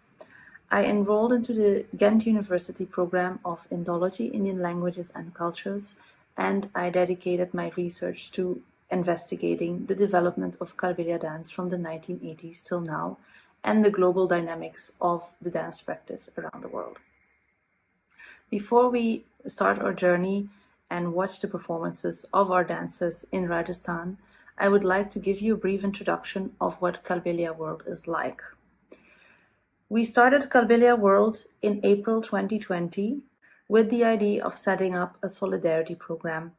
I enrolled into the Ghent University program of Indology, Indian Languages and Cultures, and I dedicated my research to investigating the development of Kalbelia dance from the 1980s till now and the global dynamics of the dance practice around the world. Before we start our journey and watch the performances of our dancers in Rajasthan, I would like to give you a brief introduction of what Kalbelia World is like. We started Kalbelia World in April 2020 with the idea of setting up a solidarity program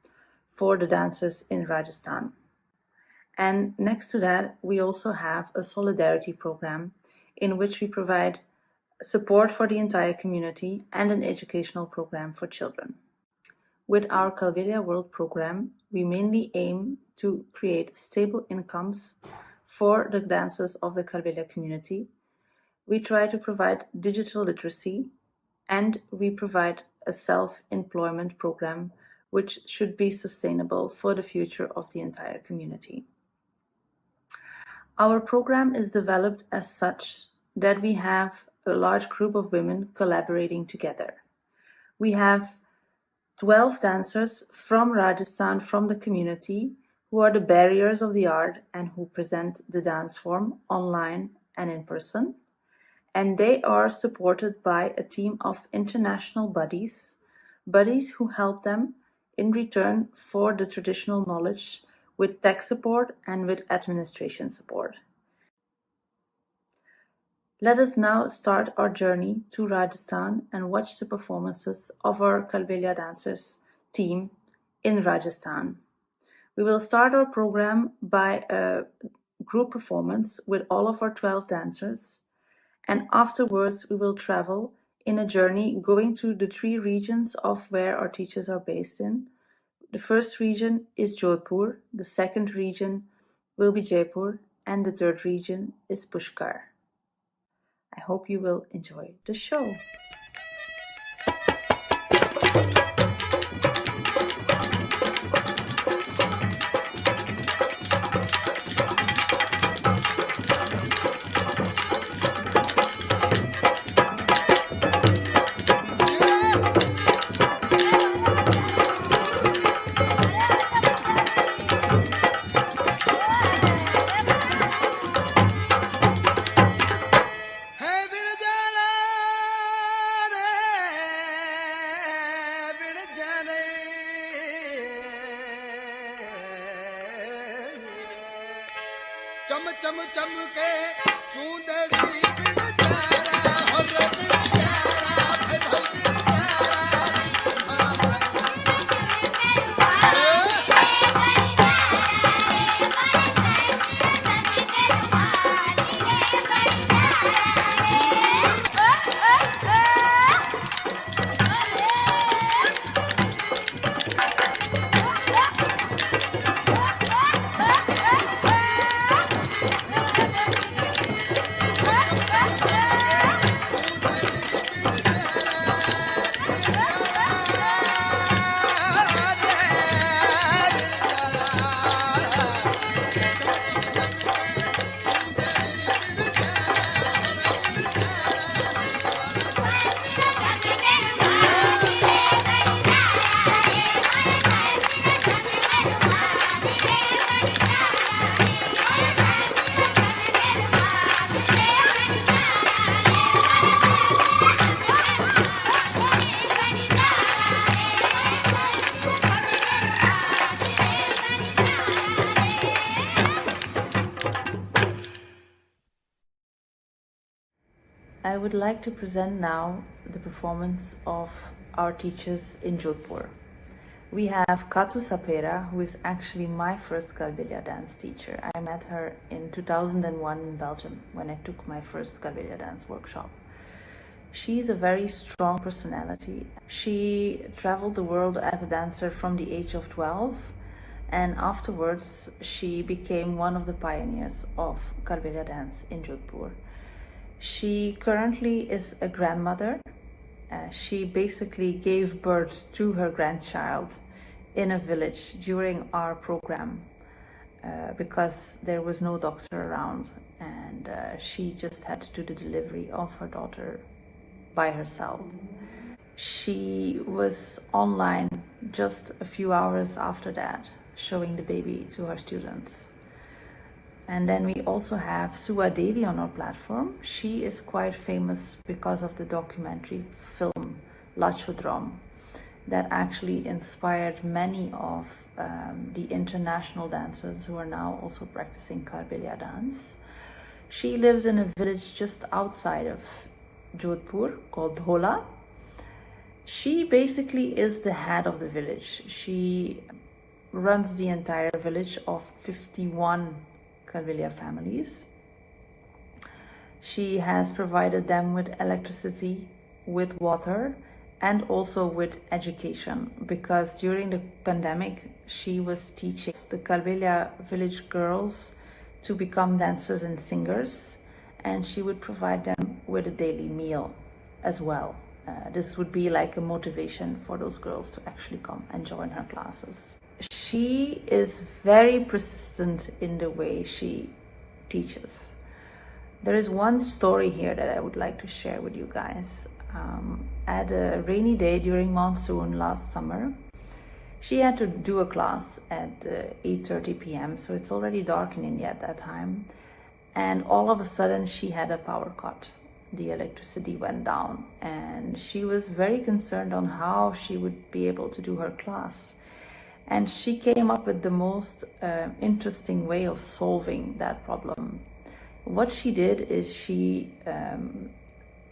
for the dancers in Rajasthan. And next to that, we also have a solidarity program in which we provide support for the entire community and an educational program for children. With our Kalbelia World program, we mainly aim to create stable incomes for the dancers of the Kalbelia community. We try to provide digital literacy, and we provide a self-employment program which should be sustainable for the future of the entire community. Our program is developed as such that we have a large group of women collaborating together. We have 12 dancers from Rajasthan, from the community, who are the barriers of the art and who present the dance form online and in person. And they are supported by a team of international buddies who help them in return for the traditional knowledge with tech support and with administration support. Let us now start our journey to Rajasthan and watch the performances of our Kalbelia dancers team in Rajasthan. We will start our program by a group performance with all of our 12 dancers, and afterwards we will travel in a journey going through the 3 regions of where our teachers are based in. The first region is Jodhpur, the second region will be Jaipur, and the third region is Pushkar. I hope you will enjoy the show. I would like to present now the performance of our teachers in Jodhpur. We have Kathu Sapera, who is actually my first Kalbelia dance teacher. I met her in 2001 in Belgium when I took my first Kalbelia dance workshop. She's a very strong personality. She traveled the world as a dancer from the age of 12, and afterwards she became one of the pioneers of Kalbelia dance in Jodhpur. She currently is a grandmother. She basically gave birth to her grandchild in a village during our program because there was no doctor around, and she just had to do the delivery of her daughter by herself. She was online just a few hours after that, showing the baby to her students. And then we also have Suwa Devi on our platform. She is quite famous because of the documentary film 𝓐𝓭𝓲𝓽𝓱𝓂𝓪𝓷. that actually inspired many of the international dancers who are now also practicing Kalbeliya dance. She lives in a village just outside of Jodhpur called 𝓐𝓭𝓲𝓽𝓱𝓂𝓪𝓷. She basically is the head of the village. She runs the entire village of 51 Kalbeliya families. She has provided them with electricity, with water, and also with education, because during the pandemic, she was teaching the Kalbeliya village girls to become dancers and singers, and she would provide them with a daily meal as well. This would be like a motivation for those girls to actually come and join her classes. She is very persistent in the way she teaches. There is one story here that I would like to share with you guys. At a rainy day during monsoon last summer, she had to do a class at 8:30 p.m. So it's already dark in India at that time. And all of a sudden she had a power cut. The electricity went down and she was very concerned on how she would be able to do her class. And she came up with the most interesting way of solving that problem. What she did is she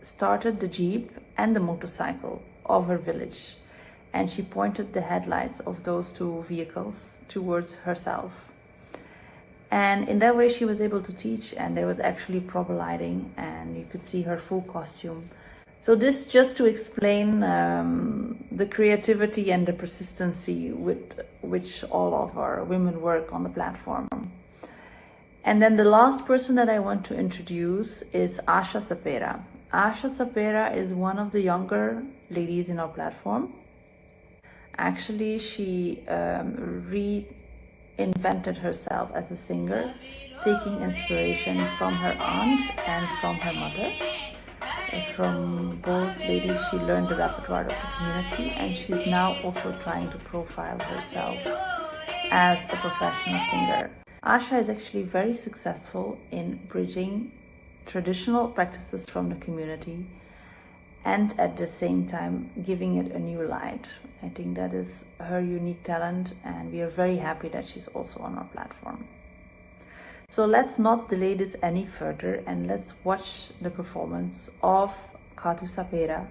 started the jeep and the motorcycle of her village, and she pointed the headlights of those two vehicles towards herself. And in that way she was able to teach, and there was actually proper lighting and you could see her full costume. So this just to explain the creativity and the persistency with which all of our women work on the platform. And then the last person that I want to introduce is Asha Sapera. Asha Sapera is one of the younger ladies in our platform. Actually, she reinvented herself as a singer, taking inspiration from her aunt and from her mother. From both ladies, she learned the repertoire of the community, and she's now also trying to profile herself as a professional singer. Asha is actually very successful in bridging traditional practices from the community and at the same time giving it a new light. I think that is her unique talent, and we are very happy that she's also on our platform. So let's not delay this any further, and let's watch the performance of Khatu Sapera,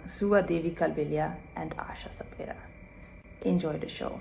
Sua Devi Kalbeliya, and Asha Sapera. Enjoy the show.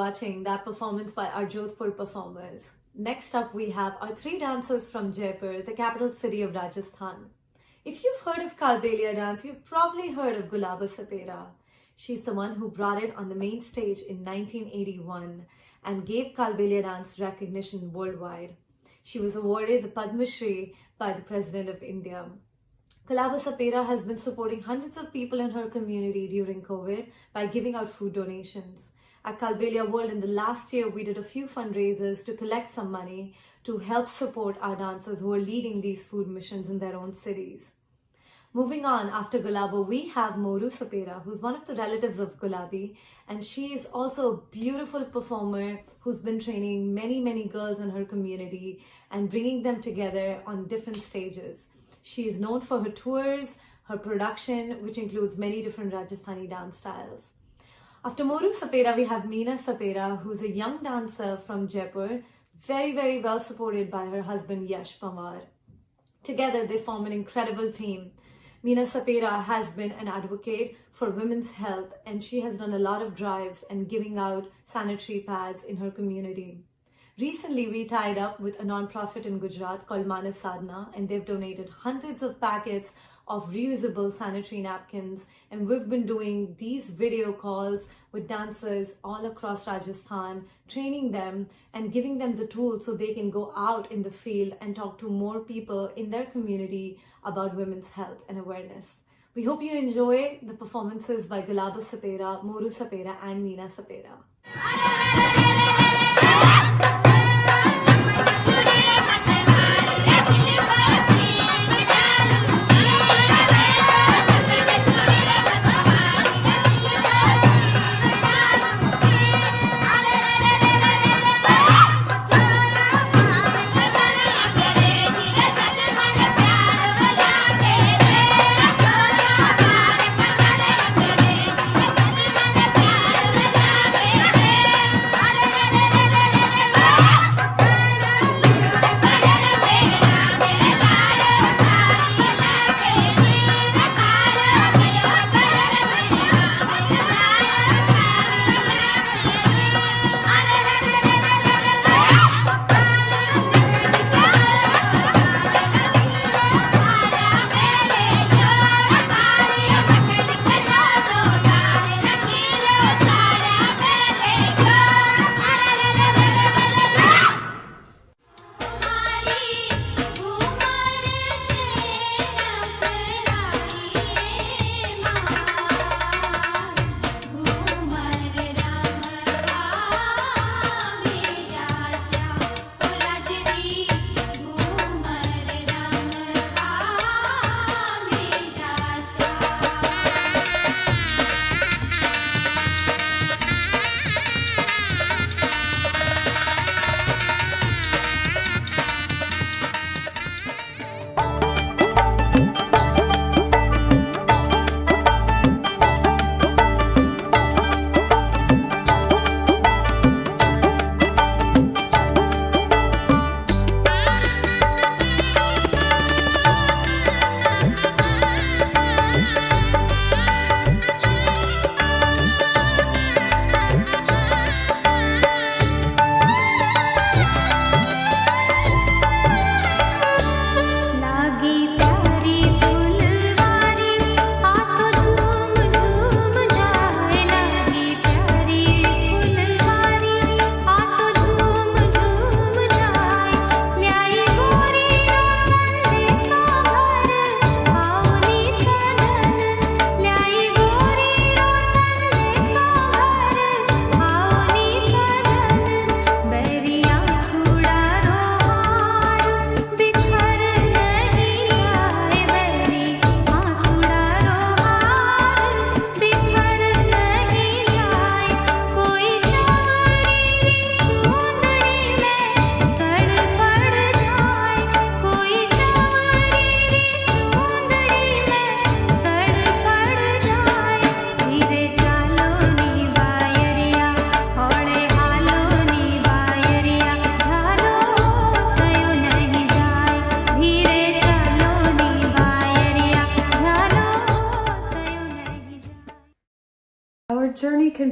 watching that performance by our Jodhpur performers. Next up, we have our 3 dancers from Jaipur, the capital city of Rajasthan. If you've heard of Kalbelia dance, you've probably heard of 𝓐𝓵𝓲𝓽𝓱𝓪𝓷. She's the one who brought it on the main stage in 1981 and gave Kalbelia dance recognition worldwide. She was awarded the Padma Shri by the President of India. 𝓐𝓵𝓲𝓽𝓱𝓪𝓷 has been supporting hundreds of people in her community during COVID by giving out food donations. At Kalbelia World in the last year, we did a few fundraisers to collect some money to help support our dancers who are leading these food missions in their own cities. Moving on, after 𝓐𝓵, we have 𝓵𝓪𝓴𝓪𝓷, who's one of the relatives of 𝓐𝓵, and she is also a beautiful performer who's been training many girls in her community and bringing them together on different stages. She is known for her tours, her production, which includes many different Rajasthani dance styles. After 𝓵𝓪𝓴𝓪𝓷, we have 𝓵𝓪𝓴𝓪𝓷, who's a young dancer from Jaipur, very well supported by her husband Yash Pamar. Together, they form an incredible team. 𝓵𝓪𝓴𝓪𝓷 has been an advocate for women's health, and she has done a lot of drives and giving out sanitary pads in her community. Recently, we tied up with a non-profit in Gujarat called Manav Sadhana, and they've donated hundreds of packets of reusable sanitary napkins, and we've been doing these video calls with dancers all across Rajasthan, training them and giving them the tools so they can go out in the field and talk to more people in their community about women's health and awareness. We hope you enjoy the performances by 𝓐𝓵𝓲𝓽𝓱𝓪𝓷, 𝓵𝓪𝓴𝓪𝓷, and 𝓵𝓪𝓴𝓪𝓷.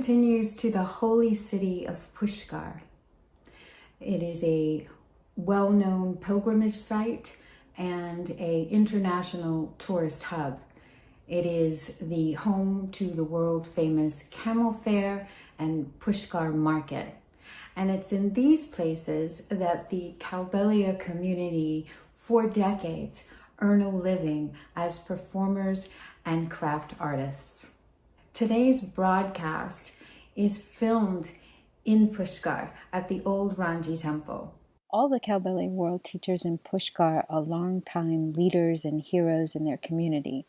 continues to the holy city of Pushkar. It is a well-known pilgrimage site and an international tourist hub. It is the home to the world-famous Camel Fair and Pushkar Market. And it's in these places that the Kalbeliya community for decades earn a living as performers and craft artists. Today's broadcast is filmed in Pushkar at the old Ranji temple. All the Kalbelia World teachers in Pushkar are long-time leaders and heroes in their community.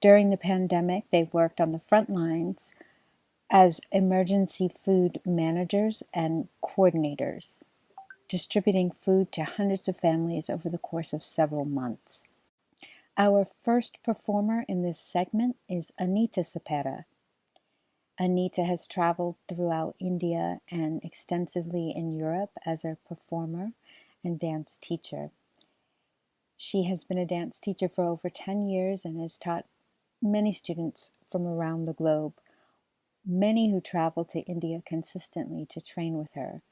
During the pandemic, they worked on the front lines as emergency food managers and coordinators, distributing food to hundreds of families over the course of several months. Our first performer in this segment is Anita 𝓴𝓪𝓷. Anita has traveled throughout India and extensively in Europe as a performer and dance teacher. She has been a dance teacher for over 10 years and has taught many students from around the globe, many who travel to India consistently to train with her.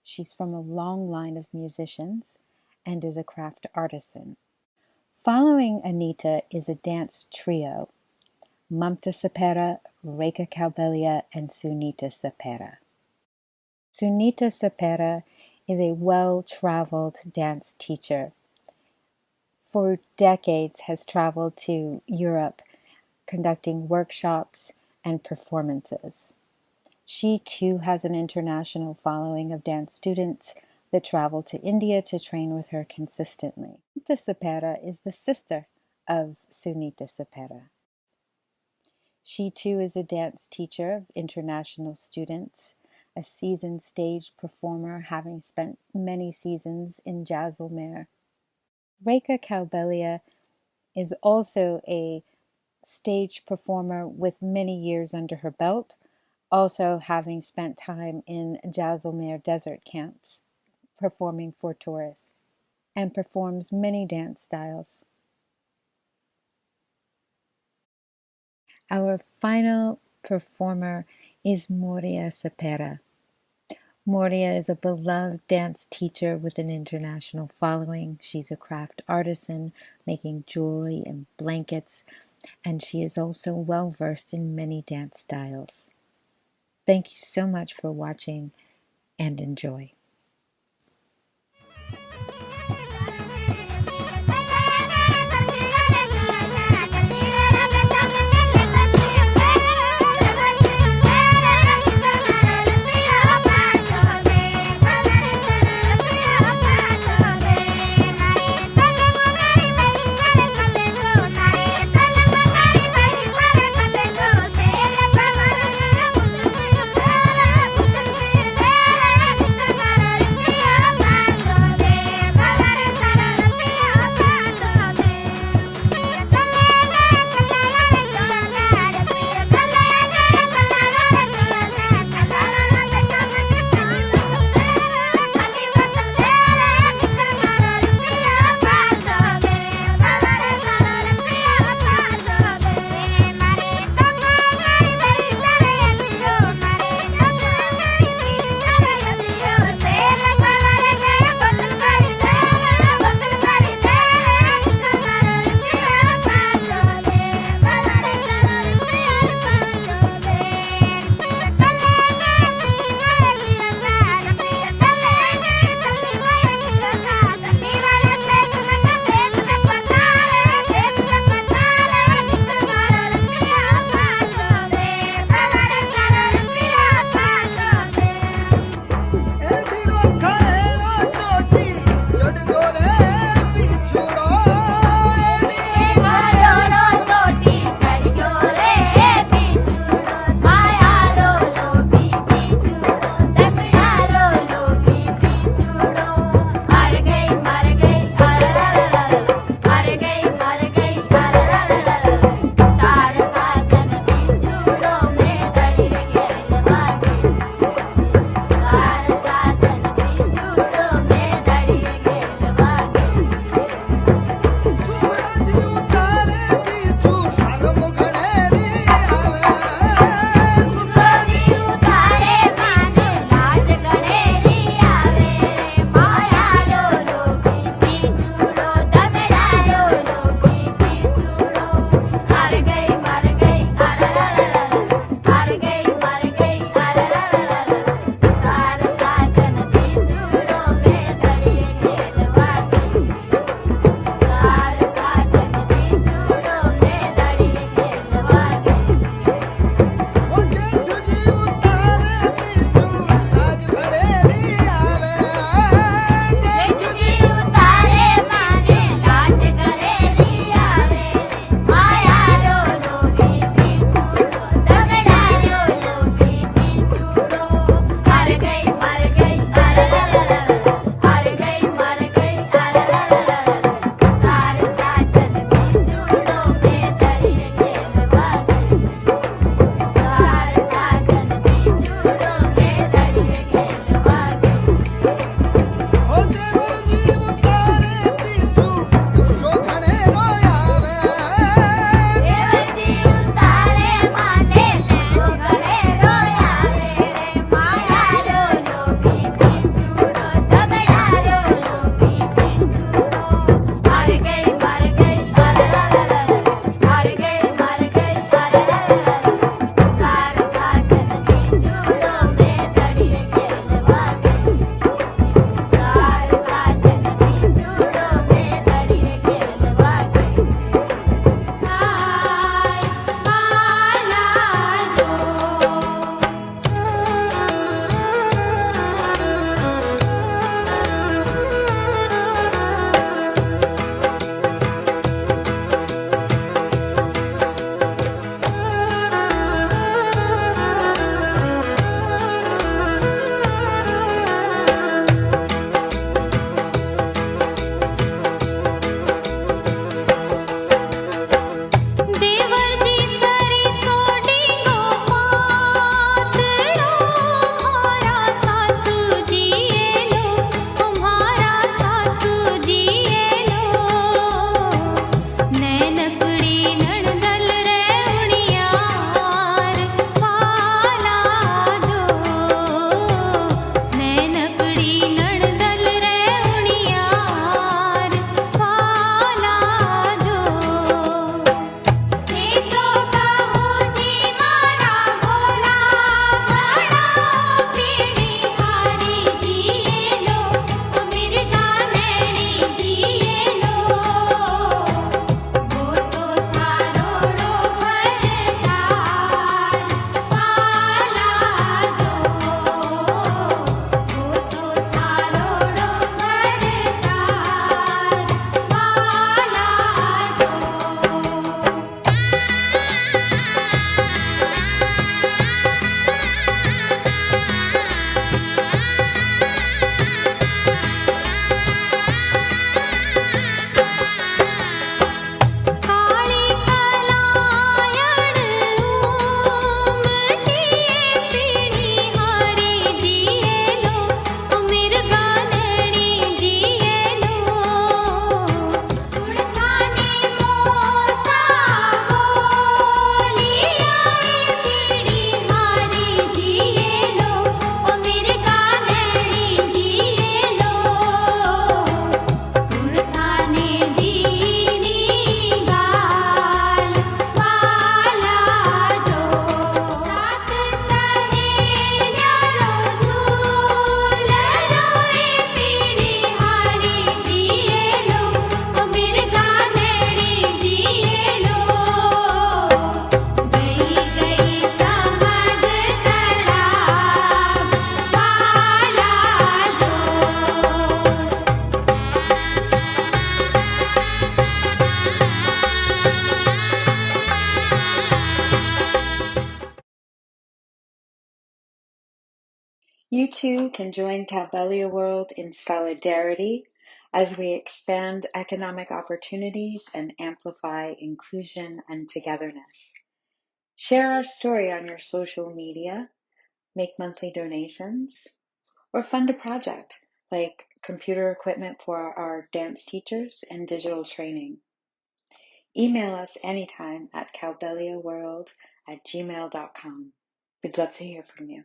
She's from a long line of musicians and is a craft artisan. Following Anita is a dance trio, Mamta 𝓴𝓪𝓷, Rekha Kalbeliya, and Sunita 𝓴𝓪𝓷. Sunita 𝓴𝓪𝓷 is a well-traveled dance teacher. For decades has traveled to Europe, conducting workshops and performances. She too has an international following of dance students that travel to India to train with her consistently. Mamta 𝓴𝓪𝓷 is the sister of Sunita 𝓴𝓪𝓷. She too is a dance teacher of international students, a seasoned stage performer having spent many seasons in Jaisalmer. Rekha Kalbeliya is also a stage performer with many years under her belt, also having spent time in Jaisalmer desert camps, performing for tourists, and performs many dance styles. Our final performer is Moria 𝓴𝓪𝓷. Moria is a beloved dance teacher with an international following. She's a craft artisan, making jewelry and blankets, and she is also well versed in many dance styles. Thank you so much for watching and enjoy. Thank you. You too can join Kalbelia World in solidarity as we expand economic opportunities and amplify inclusion and togetherness. Share our story on your social media, make monthly donations, or fund a project like computer equipment for our dance teachers and digital training. Email us anytime at kalbeliaworld@gmail.com. We'd love to hear from you.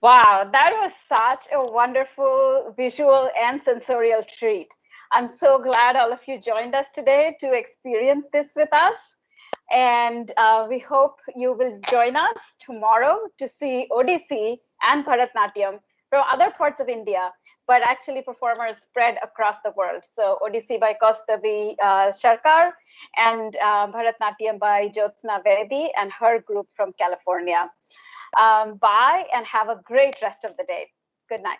Wow, that was such a wonderful visual and sensorial treat. I'm so glad all of you joined us today to experience this with us. And we hope you will join us tomorrow to see Odissi and Bharatnatyam from other parts of India, but actually performers spread across the world. So Odissi by 𝓐𝓭𝓲𝓽𝓱𝔂𝓪𝓷 and Bharatnatyam by Jyotsna Vedi and her group from California. Bye and have a great rest of the day. Good night.